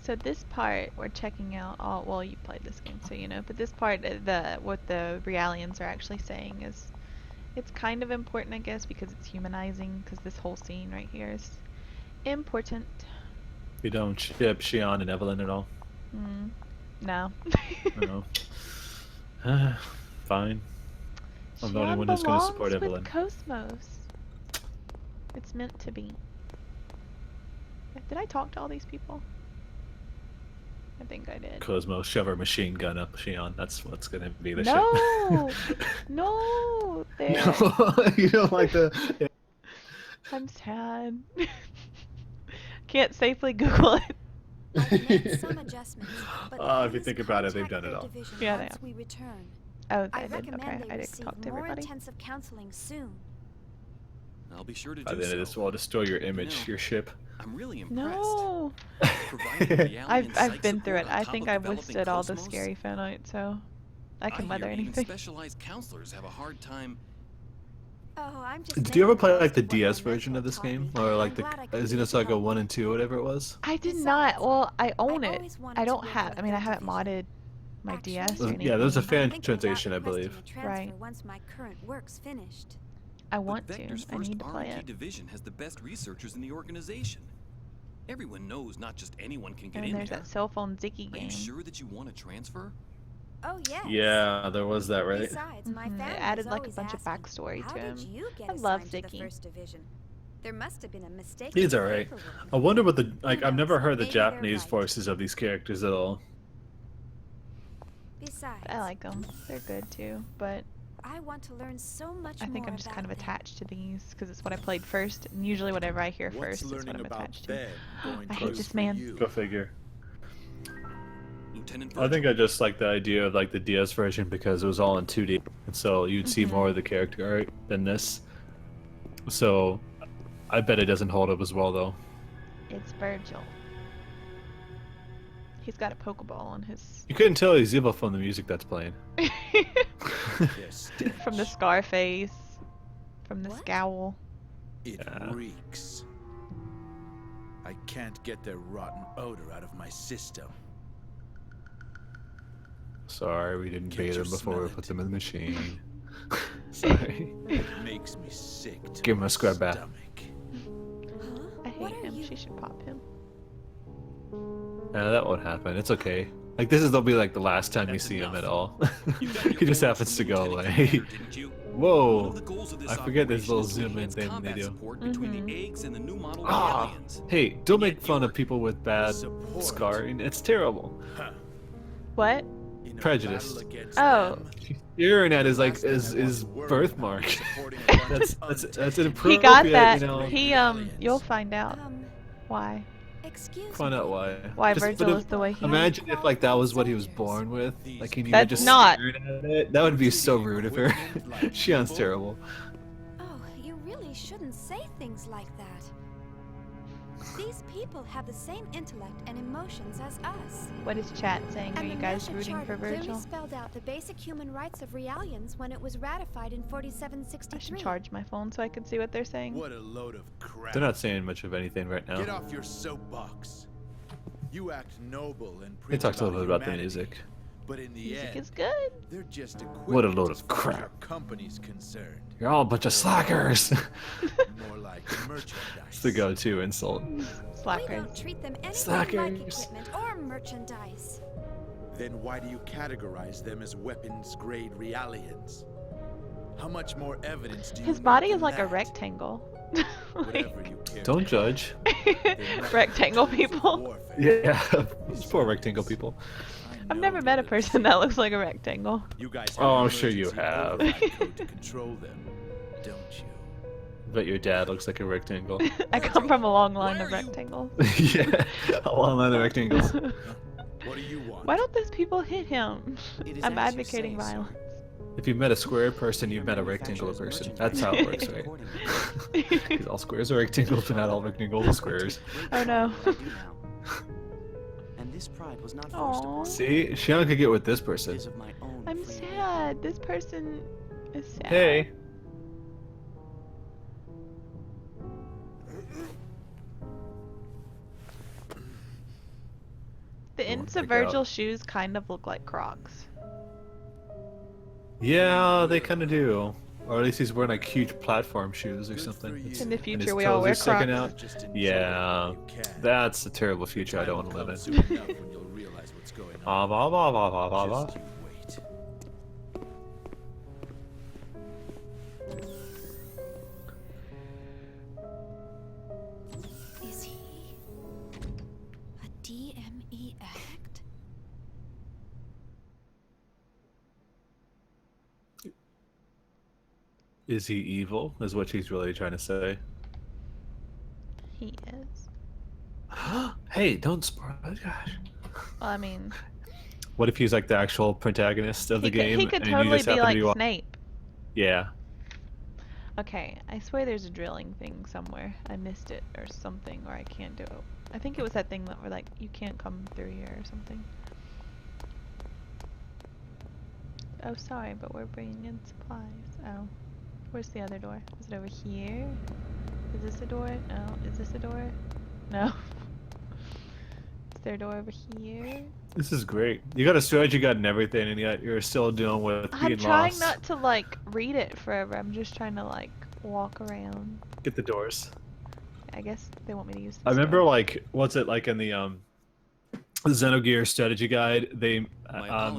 So this part we're checking out well, you played this game, so you know, but this part what the Realians are actually saying is it's kind of important, I guess, because it's humanizing, because this whole scene right here is important. You don't ship Shearon and Evelyn at all? No. No. Fine. I'm the only one who's going to support Evelyn. With kos-mos. It's meant to be. Did I talk to all these people? I think I did. kos-mos, shove her machine gun up Shearon. That's what's going to be the ship. No! No, you don't like the... Yeah. I'm sad. Can't safely Google it. I've made some adjustments, but if you think about it, they've done it all. Yeah, they have. We return. Oh, I they did. recommend Okay, they I didn't receive talk to more everybody. intensive counseling soon. I'll be sure to By do the end of this, will destroy your image, your ship. I'm really impressed. No! I've been through it. I think I've withstood all the scary phenotypes, so I can weather anything. Specialized counselors have a hard time Oh, I'm just Did you ever play making like the most of what DS my version mentor of this taught me. game, or like I'm the glad I could use Xenosaga help. 1 and 2, whatever it was? I did not. Well, I own it. always wanted I to don't work have. in I a mean, I third haven't division. modded my DS or Actually, anything. Yeah, there's a I'm fan thinking about translation, I requesting believe. a transfer Right. once my current work's finished. I want but to. Vector's I first need to play R&D it. division has the best researchers in the organization. Everyone knows not just anyone can get And in there's there. that cell phone Zicky Are game. you sure that you want to transfer? Oh yes. Yeah, there was that, right? Besides, my Mhm, it family added was like a always bunch of asking, backstory how to did him. you get I love assigned to the Zicky. first division? There must have been a mistake. He's in the alright. paperwork. I wonder what the like. Who I've never knows, heard the maybe they're Japanese right. voices of these characters at all. Besides, I like them. They're good too. But I want to learn so much I think more I'm just kind of about them. attached to these because it's what I played first. And usually, whatever I hear first is what I'm attached to. I hate this man. Go figure. Lieutenant I think I just like the idea of like the DS version because it was all in 2D, and so you'd see more of the character art than this. So, I bet it doesn't hold up as well though. It's Virgil. He's got a Pokeball on his. You couldn't tell he's evil from the music that's playing. From the Scarface. From the scowl. It reeks. I can't get their rotten odor out of my system. Sorry, we didn't Can't bathe you them before we smell put them in the machine. Sorry. It makes me sick to Give him my a scrub bath. stomach. I hate him. She should pop him. Nah, that won't happen. It's okay. Like this will be like the last time you see him at all. He just happens to go away. Whoa! I forget this little zoom in thing they do. Ah! Hey, don't make fun of people with bad scarring. It's terrible. What? Prejudice. Oh. Staring at is like is birthmark. that's inappropriate. He got that. You know. He you'll find out why. Excuse Find out why. Why Just- Virgil but if- is the way he is. Imagine if like that was what he was born with. Like he needed That's just not. staring at it. That would be so rude of her. Shearon's terrible. Oh, you really shouldn't say things like that. These people have the same intellect and emotions as us. What is chat saying? Are And you the guys Mecha rooting for Charter clearly Virgil? spelled out the basic human rights of Realians when it was ratified in I should 4763. charge my phone so I can see what they're saying. What a load of crap. They're not saying much of anything right now. Get off your soapbox. You act noble and They preach talked a little bit about the humanity, music. but in the Music end, is good. they're just What a equipment load as of far as crap. your company's concerned. You're all a bunch of slackers. More like merchandise. It's the go-to insult. We Slackers. don't treat them anything like Slackers. equipment or merchandise. Then why do you categorize them as weapons-grade Realians? How much more evidence do you His need body than is like a that? rectangle. Whatever you care Don't to judge. Rectangle people. Yeah, it's poor rectangle people. I've never met a person that looks like a rectangle. You guys Oh, have I'm sure you emergency have. override code to control them, don't you? Bet your dad looks like a rectangle. I come from a long line of rectangles. Yeah, a long line of rectangles. What do you want? Why don't those people hit him? It is I'm as you advocating say, violence. If you met a square person, you've met a rectangular person. That's how it works, right? Because all squares are rectangles, but not all rectangles are squares. Oh no. And this pride was not forced upon Aww. me. See, Shearon could get with this person. It is of my own I'm free will. sad. This person is sad. Hey. The ends of pick out. Virgil's shoes kind of look like Crocs. Yeah, they kind of do. Or at least he's wearing like huge platform shoes or something. In the And future, his we all toes wear are sticking Crocs. out. Yeah, that's a terrible future I don't want to live in. Soon enough when you'll realize what's going on. Ah, bah, bah, bah, bah, bah, bah. Just you wait. Is he a DME addict? Is he evil? Is what she's really trying to say. He is. Hey, don't spoil it, gosh. Well, I mean, What if he's like the actual protagonist of the game? he could and you totally just be happen to like wa- Snape. Yeah. Okay, I swear there's a drilling thing somewhere. I missed it or something, or I can't do it. I think it was that thing that were like, you can't come through here or something. Oh, sorry, but we're bringing in supplies. Oh. Where's the other door? Is it over here? Is this a door? No. Is this a door? No. Is there a door over here? This is great. You got a strategy guide and everything, and yet you're still dealing with being I'm trying lost. not to like read it forever. I'm just trying to like walk around. Get the doors. I guess they want me to use this I remember door. like what's it like in the Xenogears strategy guide? They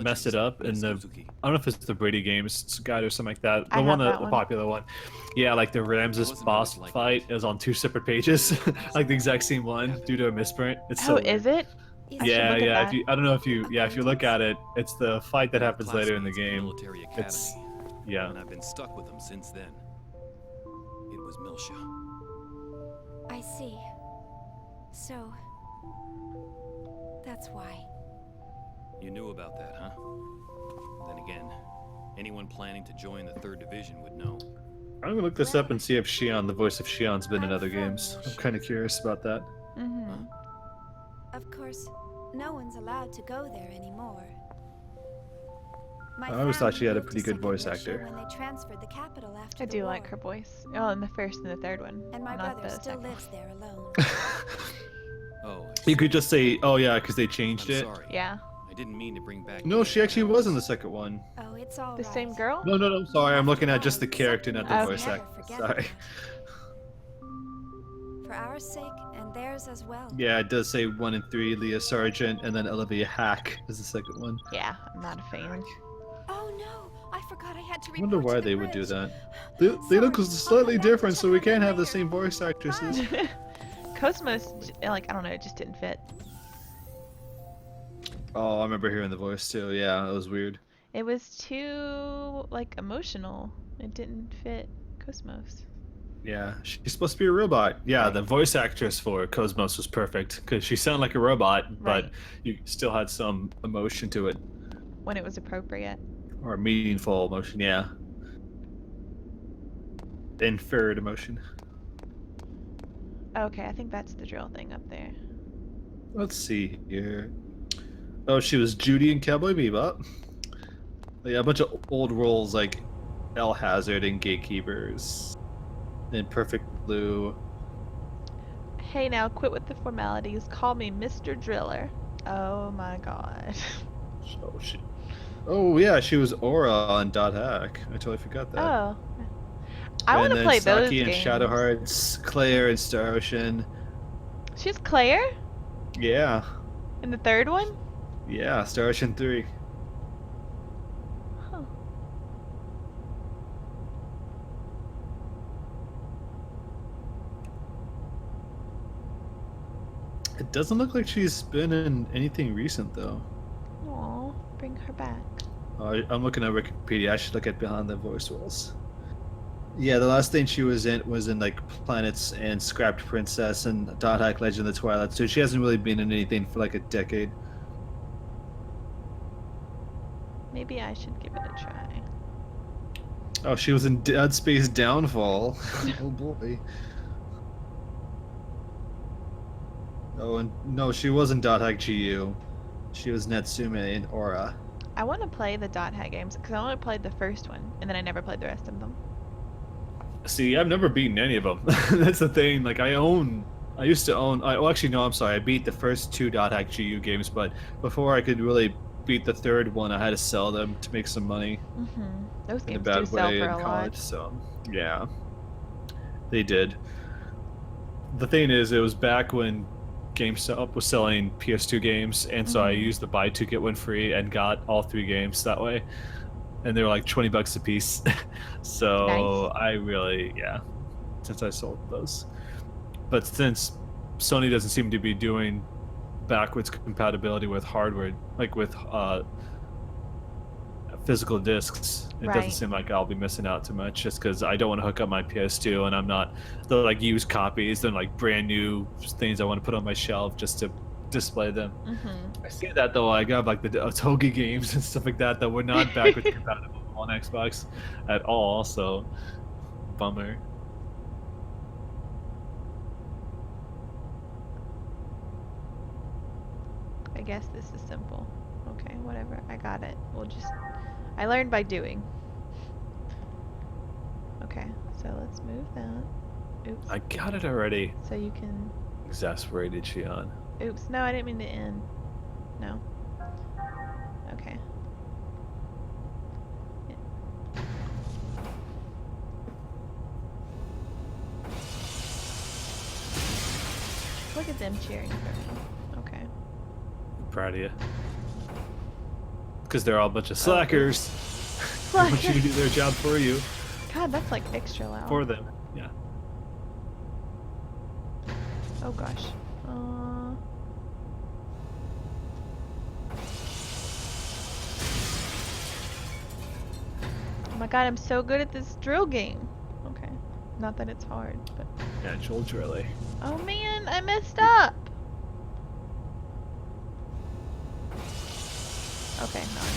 messed it up in the I don't know if it's the Brady Games guide or something like that. The I one have that the one. popular one. Yeah, like the Ramses boss fight is on 2 separate pages, like the exact same one due to a misprint. It's so Oh, is it? I should yeah, look at yeah. that. If you, I don't know if you, yeah, if you look at it, it's the fight that happens later in the game. Military Academy, It's, yeah. and I've been stuck with them since then. It was Milsha. I see. So, that's why. You knew about that, huh? Then again, anyone planning to join the 3rd Division would know. I'm gonna look this up and see if Shearon, the voice of Shearon's been in other games. I'm kind of curious about that. Mm-hmm. Of course, no one's allowed to go there anymore. My I always thought family she had a moved pretty to good voice Second actor. When they transferred the capital after I the do war. like her voice. Oh, in the first and the third one. And my not brother the still second. lives there alone. Oh, You could just say, oh yeah, because they changed I'm it. sorry. Yeah. I didn't mean to bring back. No, she actually was in the second one. Oh, it's all The right. same girl? No, no, no. Sorry, I'm looking at just the character, not the Oh. voice Never actor. forget Sorry. that. For our sake and theirs as well. Yeah, it does say 1 and 3, Leah Sargent, and then Olivia Hack is the second one. Yeah, I'm not a fan. Oh no, I forgot I had to I wonder report to why the they would do bridge. that. They look slightly different, so we can't have the same voice actresses. Kos-mos, like, I don't know, it just didn't fit. Oh, I remember hearing the voice too. Yeah, it was weird. It was too, like, emotional. It didn't fit Kos-mos. Yeah, she's supposed to be a robot. Yeah, the voice actress for Kos-mos was perfect because she sounded like a robot, but Right. you still had some emotion to it, When it was appropriate. or meaningful emotion. Yeah, inferred emotion. Okay, I think that's the drill thing up there. Let's see here. Oh, she was Judy in Cowboy Bebop. Yeah, a bunch of old roles like El Hazard and Gatekeepers, and Perfect Blue. Hey now, quit with the formalities. Call me Mr. Driller. Oh my god. Oh shit. Oh yeah, she was Aura on Dot Hack. I totally forgot that. Oh. I want to play those Saki and games. Shadow Hearts, Claire and Star Ocean. She's Claire? Yeah, In the third one? yeah, Star Ocean 3. Huh. It doesn't look like she's been in anything recent though. Aw, bring her back. I'm looking at Wikipedia. I should look at behind the voice walls. Yeah, the last thing she was in like Planets and Scrapped Princess and Dot Hack Legend of the Twilight. So she hasn't really been in anything for like a decade. Maybe I should give it a try. Oh, she was in Dead Space Downfall. Oh boy. Oh, and no, she wasn't Dot Hack GU. She was Natsume in Aura. I want to play the Dot Hack games because I only played the first one and then I never played the rest of them. See, I've never beaten any of them. That's the thing. Like, I used to own. Well, actually, no, I'm sorry. I beat the first 2 Dot Hack GU games, but before I could really beat the third one, I had to sell them to make some money. Those In a games bad do sell way for in a college, lot. so yeah, they did. The thing is, it was back when GameStop was selling PS2 games, and so I used the buy 2 get 1 free and got all 3 games that way, and they were like $20 a piece. So Nice. I really, yeah, since I sold those, but since Sony doesn't seem to be doing backwards compatibility with hardware, like with physical discs, it Right. doesn't seem like I'll be missing out too much, just because I don't want to hook up my PS2 and I'm not, they're like used copies, they're like brand new things I want to put on my shelf just to display them. I see that though, I got like the Otogi games and stuff like that were not backwards compatible on Xbox at all, so bummer. I guess this is simple. Okay, whatever. I got it. I learned by doing. Okay. Okay, so let's move that. Oops. I got it already. So you can... Exasperated Shearon. Oops, no, I didn't mean to end. No. Okay. Look at them cheering for me. Okay. I'm proud of you. Because they're all a bunch of slackers. They want you to do their job for you. God, that's like extra loud. For them, yeah. Oh gosh. Oh my god, I'm so good at this drill game. Okay. Not that it's hard, but... Natural drilling. Oh man, I messed up! Okay, now I'm in.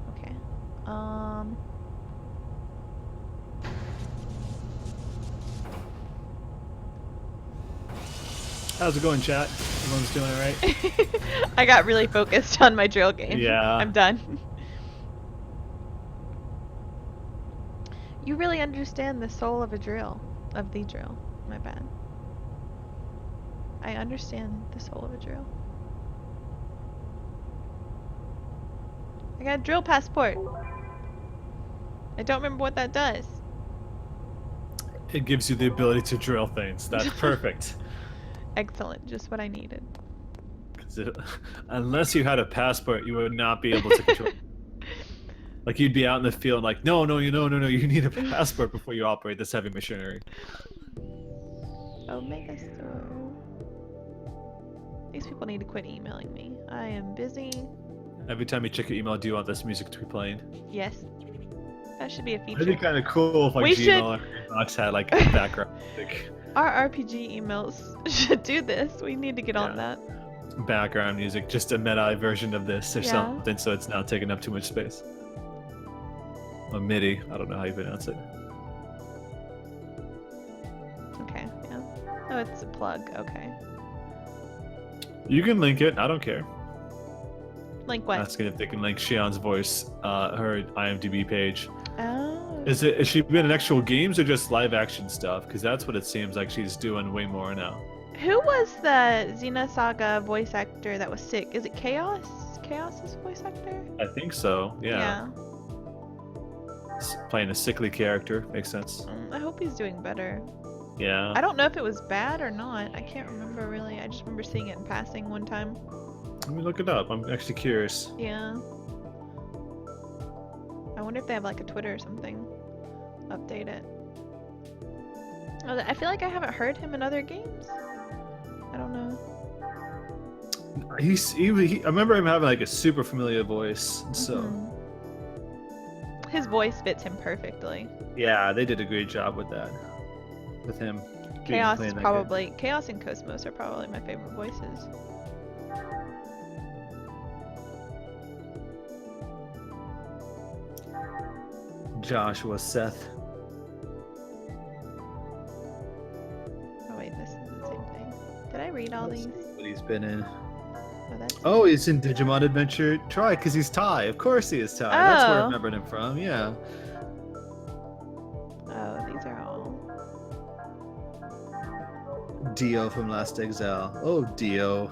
Okay. How's it going, chat? Everyone's doing alright? I got really focused on my drill game. Yeah. I'm done. You really understand the soul of a drill. Of the drill. My bad. I understand the soul of a drill. I got a drill passport. I don't remember what that does. It gives you the ability to drill things. That's perfect. Excellent. Just what I needed. Unless you had a passport, you would not be able to control. Like you'd be out in the field, like, no, you need a passport before you operate this heavy machinery. Omega Store. These people need to quit emailing me. I am busy. Every time you check your email, do you want this music to be playing? Yes. That should be a feature. It'd be kind of cool if like Gmail or Inbox had like a background music. Our RPG emails should do this. We need to get on that. Background music, just a meta version of this or something, so it's not taking up too much space. Or MIDI, I don't know how you pronounce it. Okay, yeah. Oh, it's a plug, okay. You can link it, I don't care. Link what? Asking if they can link Shearon's voice, her IMDb page. Oh. Has she been in actual games or just live action stuff? Because that's what it seems like she's doing way more now. Who was the Xenosaga voice actor that was sick? Is it Chaos? Chaos's voice actor? I think so, yeah. Playing a sickly character, makes sense. I hope he's doing better. Yeah. I don't know if it was bad or not. I can't remember really. I just remember seeing it in passing one time. Let me look it up. I'm actually curious. Yeah. I wonder if they have like a Twitter or something. Update it. Oh, I feel like I haven't heard him in other games. I don't know. I remember him having like a super familiar voice, so. His voice fits him perfectly. Yeah, they did a great job with that. With him. Chaos is probably Chaos and Kos-mos are probably my favorite voices. Joshua Seth. Oh wait, this is the same thing. Did I read all these? What he's been in. Oh, he's in Digimon Adventure Try because he's Thai. Of course he is Thai. That's where I remembered him from. Yeah. Oh, these are all. Dio from Last Exile. Oh, Dio.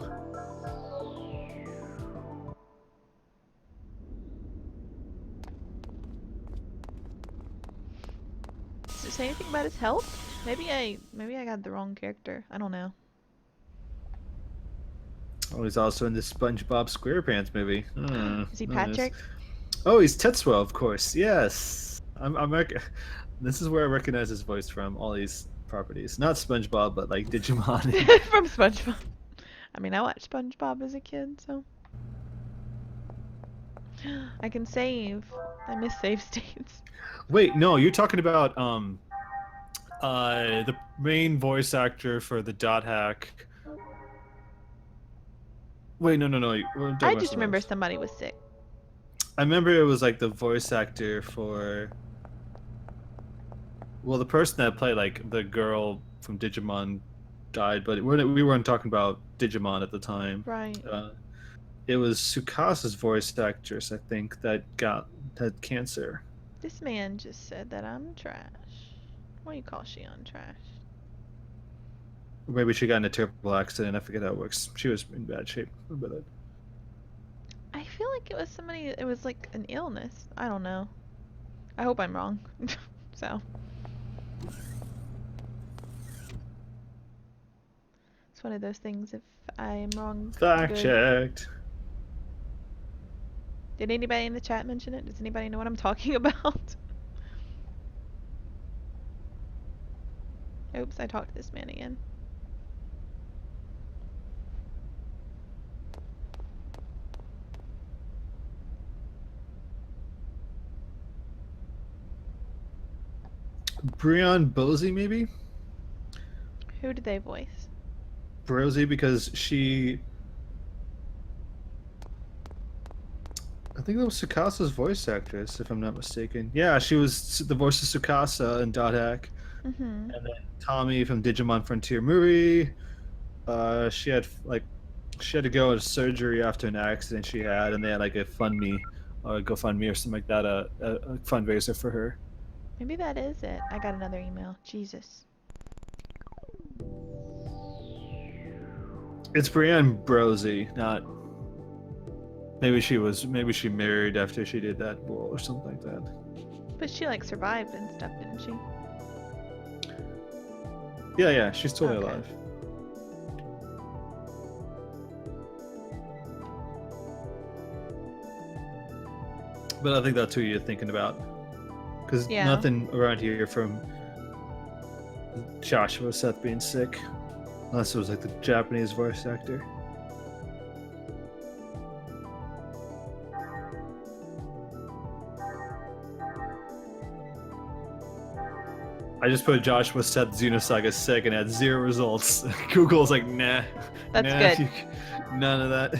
Does it say anything about his health? Maybe I got the wrong character. I don't know. Oh, he's also in the SpongeBob SquarePants movie. Is he Patrick? Oh, he's Tetsuo, of course. Yes. This is where I recognize his voice from. All these properties, not SpongeBob, but like Digimon. From SpongeBob. I mean, I watched SpongeBob as a kid, so I can save. I miss save states. Wait, no, you're talking about the main voice actor for the Dot Hack. Wait, no. I just remember somebody was sick. I remember it was like the voice actor for. Well, the person that played like the girl from Digimon died, but we weren't talking about Digimon at the time. Right. it was Tsukasa's voice actress, I think, that had cancer. This man just said that I'm trash. Why you call Shearon trash? Maybe she got in a terrible accident. I forget how it works. She was in bad shape with it. I feel like it was somebody. It was like an illness. I don't know. I hope I'm wrong. So. It's one of those things. If I'm wrong. Fact good. checked. Did anybody in the chat mention it? Does anybody know what I'm talking about? Oops, I talked to this man again. Breon Bosey, maybe? Who did they voice? Brosey, because she... I think that was Tsukasa's voice actress, if I'm not mistaken. Yeah, she was the voice of Tsukasa in Dot Hack. Mm-hmm. And then Tommy from Digimon Frontier movie. She had to go to surgery after an accident she had, and they had like a GoFundMe or something like that, a fundraiser for her. Maybe that is it. I got another email. Jesus. It's Brienne Brosey, not. Maybe she married after she did that role or something like that. But she like survived and stuff, didn't she? Yeah, she's totally alive. But I think that's who you're thinking about. Because nothing around here from Joshua Seth being sick. Unless it was like the Japanese voice actor. I just put Joshua Seth Xenosaga sick and had 0 results. Google's like, nah. That's good. None of that.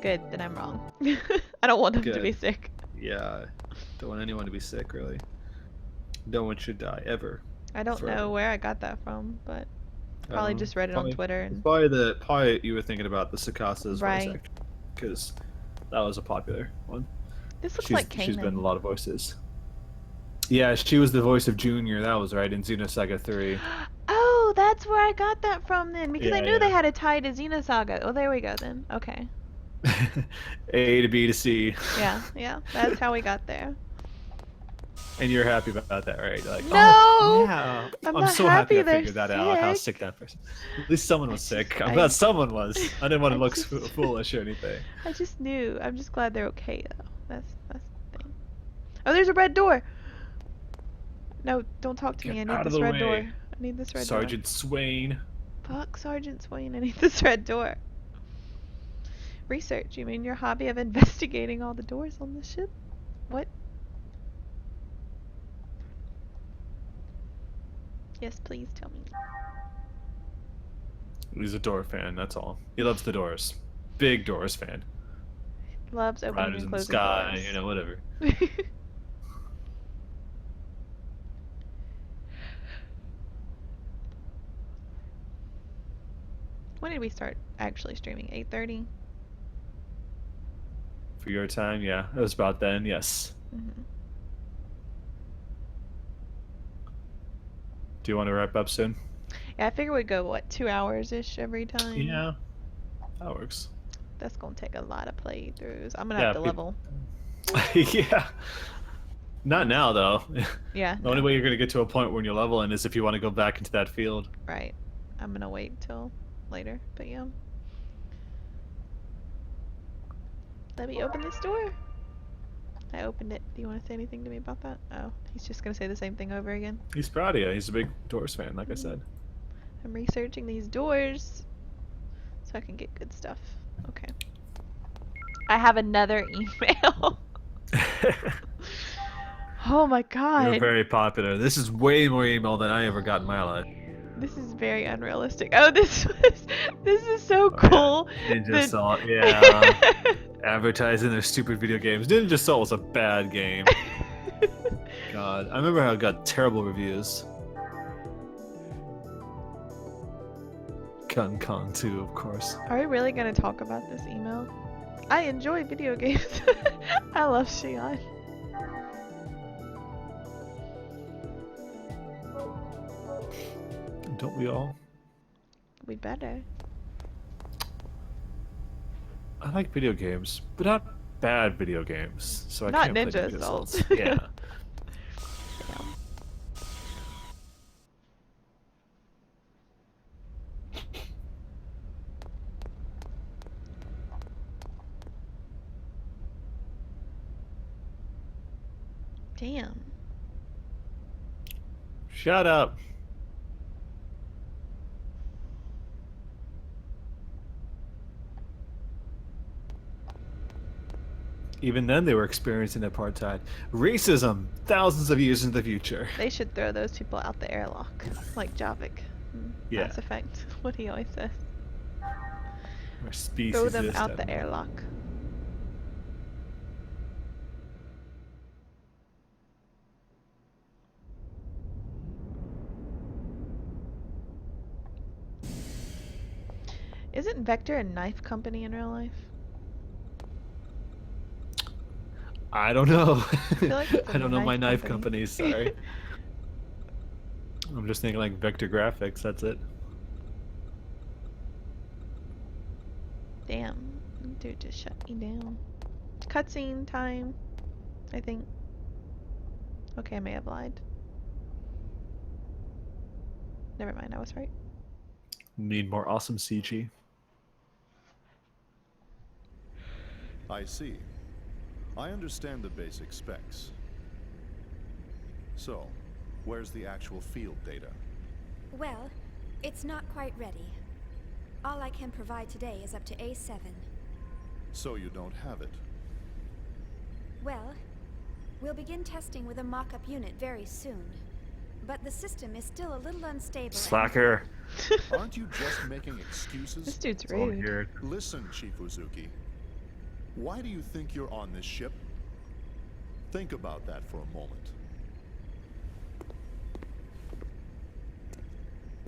Good, then I'm wrong. I don't want him to be sick. Yeah, don't want anyone to be sick, really. No one should die, ever. I don't know where I got that from, but probably just read it on Twitter. And... Probably you were thinking about the Tsukasa's right. voice actor, because that was a popular one. This looks like Kanan. She's been in a lot of voices. Yeah, she was the voice of Junior, that was right, in Xenosaga 3. Oh, that's where I got that from then, because I knew they had a tie to Xenosaga. Oh, there we go then. Okay. A to B to C. Yeah, that's how we got there. And you're happy about that, right? You're like, no! Oh, yeah. I'm not so happy I they're figured that out, how sick that person. At least someone was sick. I'm glad someone was. I didn't want to look foolish or anything. I just knew. I'm just glad they're okay, though. That's the thing. Oh, there's a red door! No, don't talk to me. I need this red door. I need this red door. Sergeant Swain. Fuck Sergeant Swain. I need this red door. Research? You mean your hobby of investigating all the doors on the ship? What? Yes, please tell me. He's a door fan, that's all. He loves the doors. Big Doors fan. Loves opening Riders and in the closing sky, doors. you know, whatever. When did we start actually streaming? 8:30? For your time, yeah. It was about then, yes. Mm-hmm. Do you want to wrap up soon? Yeah, I figure we'd go, what, 2 hours-ish every time? Yeah, that works. That's going to take a lot of playthroughs. I'm going to have to level. Yeah. Not now, though. Yeah. The only way you're going to get to a point when you're leveling is if you want to go back into that field. Right. I'm going to wait till later, but yeah. Let me open this door. I opened it. Do you want to say anything to me about that? Oh, he's just going to say the same thing over again. He's proud of you. He's a big Doors fan, like I said. I'm researching these doors so I can get good stuff. Okay. I have another email. Oh my god. You're very popular. This is way more email than I ever got in my life. This is very unrealistic. Oh, this is so cool. Yeah. Ninja Assault, yeah. Advertising their stupid video games. Ninja Assault was a bad game. God, I remember how it got terrible reviews. Gun Con 2, of course. Are we really gonna talk about this email? I enjoy video games. I love Shearon. Don't we all? We better. I like video games, but not bad video games. So I Not can't play Ninja Ninja Assault. Assaults. Yeah. Damn. Shut up. Even then, they were experiencing apartheid. Racism, thousands of years into the future. They should throw those people out the airlock, like Javik. Yeah. Mass Effect. What he always says. Our species Throw them is out the dead. airlock. Isn't Vector a knife company in real life? I don't know. feel like it's a I don't know my knife knife company. companies, sorry. I'm just thinking like Vector Graphics, that's it. Damn. Dude just shut me down. Cutscene time, I think. Okay, I may have lied. Never mind, I was right. Need more awesome CG. I see. I understand the basic specs. So, where's the actual field data? Well, it's not quite ready. All I can provide today is up to A7. So you don't have it. Well, we'll begin testing with a mock-up unit very soon. But the system is still a little unstable. Slacker. Aren't you just making excuses? This dude's It's all rude. weird. Listen, Chief Uzuki. Why do you think you're on this ship? Think about that for a moment.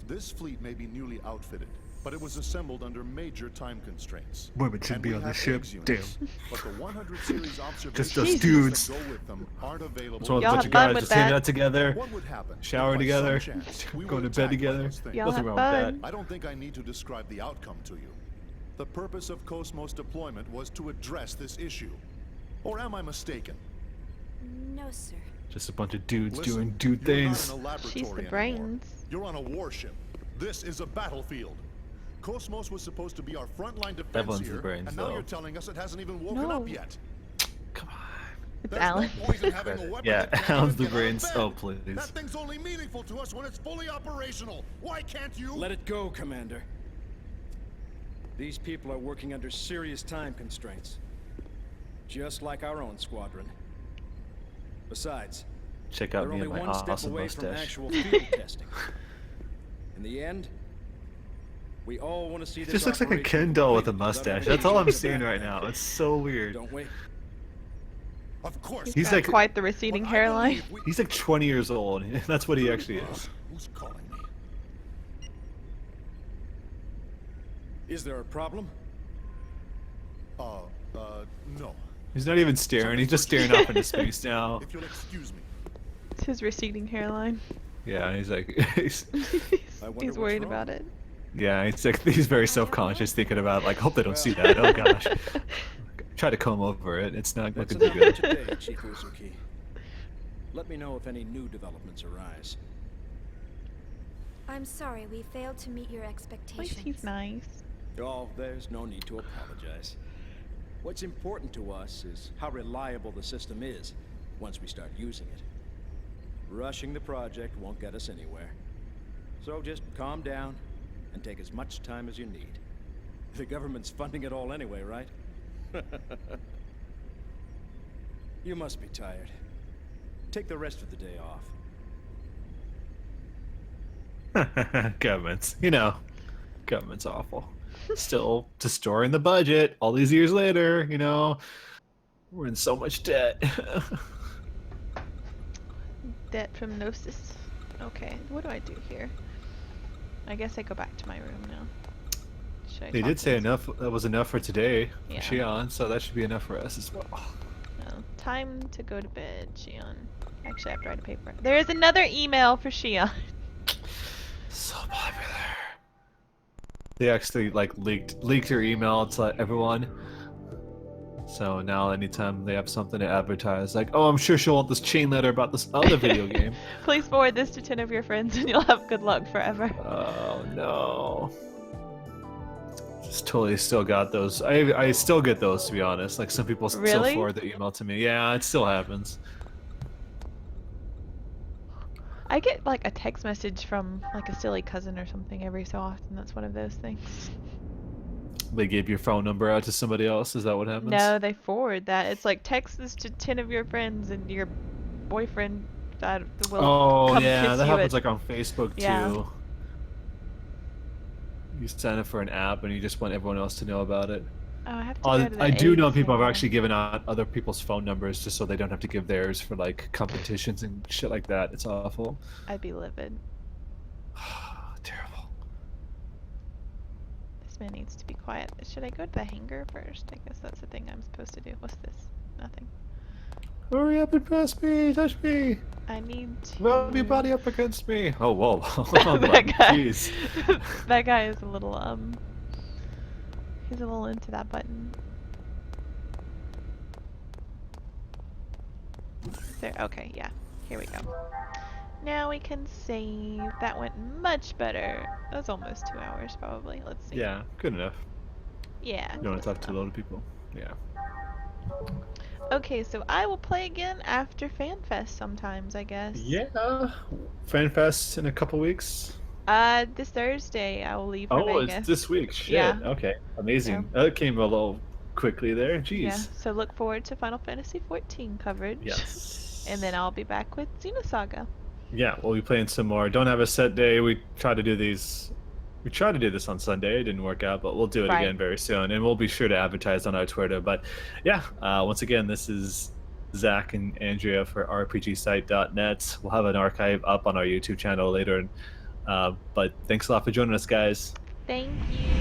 This fleet may be newly outfitted, but it was assembled under major time constraints. Women should And be we on the have ship. eggs units, but the 100 series observation Just us units dudes. that go with them aren't available. So a Y'all bunch have of fun guys with just hanging that. out together, What would happen if showering by together, some chance we going were to bed attacked by together. those things? Y'all Nothing have wrong with fun. that. I don't think I need to describe the outcome to you. The purpose of kos-mos deployment was to address this issue. Or am I mistaken? No, sir. Just a bunch of dudes Listen, doing dude you're things. not in a laboratory She's the anymore. brains. You're on a warship. This is a battlefield. Kos-mos was supposed to be our frontline defense Everyone's the here, brains, and now though. you're telling us it hasn't even woken No. up yet. Come on. It's There's Alan. no point in having a weapon Yeah, that can't Alan's even the get out of brains. bed. Oh, please. That thing's only meaningful to us when it's fully operational. Why can't you? Let it go, Commander. These people are working under serious time constraints. Just like our own squadron. Besides, Check out they're me only and my one step awesome away from mustache. actual field testing. In the end, we all want to see He this just looks like a operation Ken doll with a completed without mustache. having That's all I'm to seeing back right that. now. It's so weird. Don't we? Of course. He's Got like quite the receding What I hairline. believe we- he's like 20 years old. That's what he actually is. Who's calling me? Is there a problem? No. He's not even staring. He's just staring off into space now. If you'll excuse me. It's his receding hairline. Yeah, he's like he's what's worried wrong. about it. yeah, he's very self-conscious, thinking about like, hope they don't see that. Oh gosh. Try to comb over it. It's not What's looking an too good. today, Chief Uzuki? Let me know if any new developments arise. I'm sorry we failed to meet your At expectations. least he's nice. Oh, there's no need to apologize. What's important to us is how reliable the system is once we start using it. Rushing the project won't get us anywhere. So just calm down and take as much time as you need. The government's funding it all anyway, right? You must be tired. Take the rest of the day off. Governments, government's awful. Still destroying the budget all these years later, we're in so much debt. Debt from Gnosis. Okay, what do I do here? I guess I go back to my room now. They did say enough. That was enough for today, Yeah. for Shearon, so that should be enough for us as well. Well, time to go to bed, Shearon. Actually, I have to write a paper. There is another email for Shearon. So popular. They actually like leaked your email to everyone. So now anytime they have something to advertise, like, oh, I'm sure she'll want this chain letter about this other video game. Please forward this to 10 of your friends and you'll have good luck forever. Oh no. Just totally still got those. I still get those, to be honest. Like some people still Really? forward the email to me. Yeah, it still happens. I get like a text message from like a silly cousin or something every so often. That's one of those things. They gave your phone number out to somebody else. Is that what happens? No, they forward that. It's like text this to 10 of your friends and your boyfriend will come yeah, kiss that you happens at... like on Facebook Yeah. too. You sign up for an app and you just want everyone else to know about it. Oh, I have to go to the I do know AIDS people have center. actually given out other people's phone numbers just so they don't have to give theirs for like competitions and shit like that. It's awful. I'd be livid. Terrible. This man needs to be quiet. Should I go to the hangar first? I guess that's the thing I'm supposed to do. What's this? Nothing. Hurry up and press me, touch me. I need to... Rub your body up against me. Oh, whoa. That guy. Jeez. That guy is a little, he's a little into that button. There, okay, yeah. Here we go. Now we can save. That went much better. That was almost 2 hours, probably. Let's see. Yeah, good enough. Yeah. You don't want to talk to a lot of people. Yeah. Okay, so I will play again after FanFest sometimes, I guess. Yeah. FanFest in a couple weeks. This Thursday I will leave for Oh, Vegas. it's this week. Shit. Yeah. Okay. Amazing. That came a little quickly there. Jeez. Yeah, so look forward to Final Fantasy XIV coverage. Yes. And then I'll be back with Xenosaga. Yeah, we'll be playing some more. Don't have a set day. We tried to do these. We tried to do this on Sunday. It didn't work out, but we'll do it Right. again very soon. And we'll be sure to advertise on our Twitter. But yeah, once again, this is Zack and Andrea for RPGsite.net. We'll have an archive up on our YouTube channel later. But thanks a lot for joining us, guys. Thank you.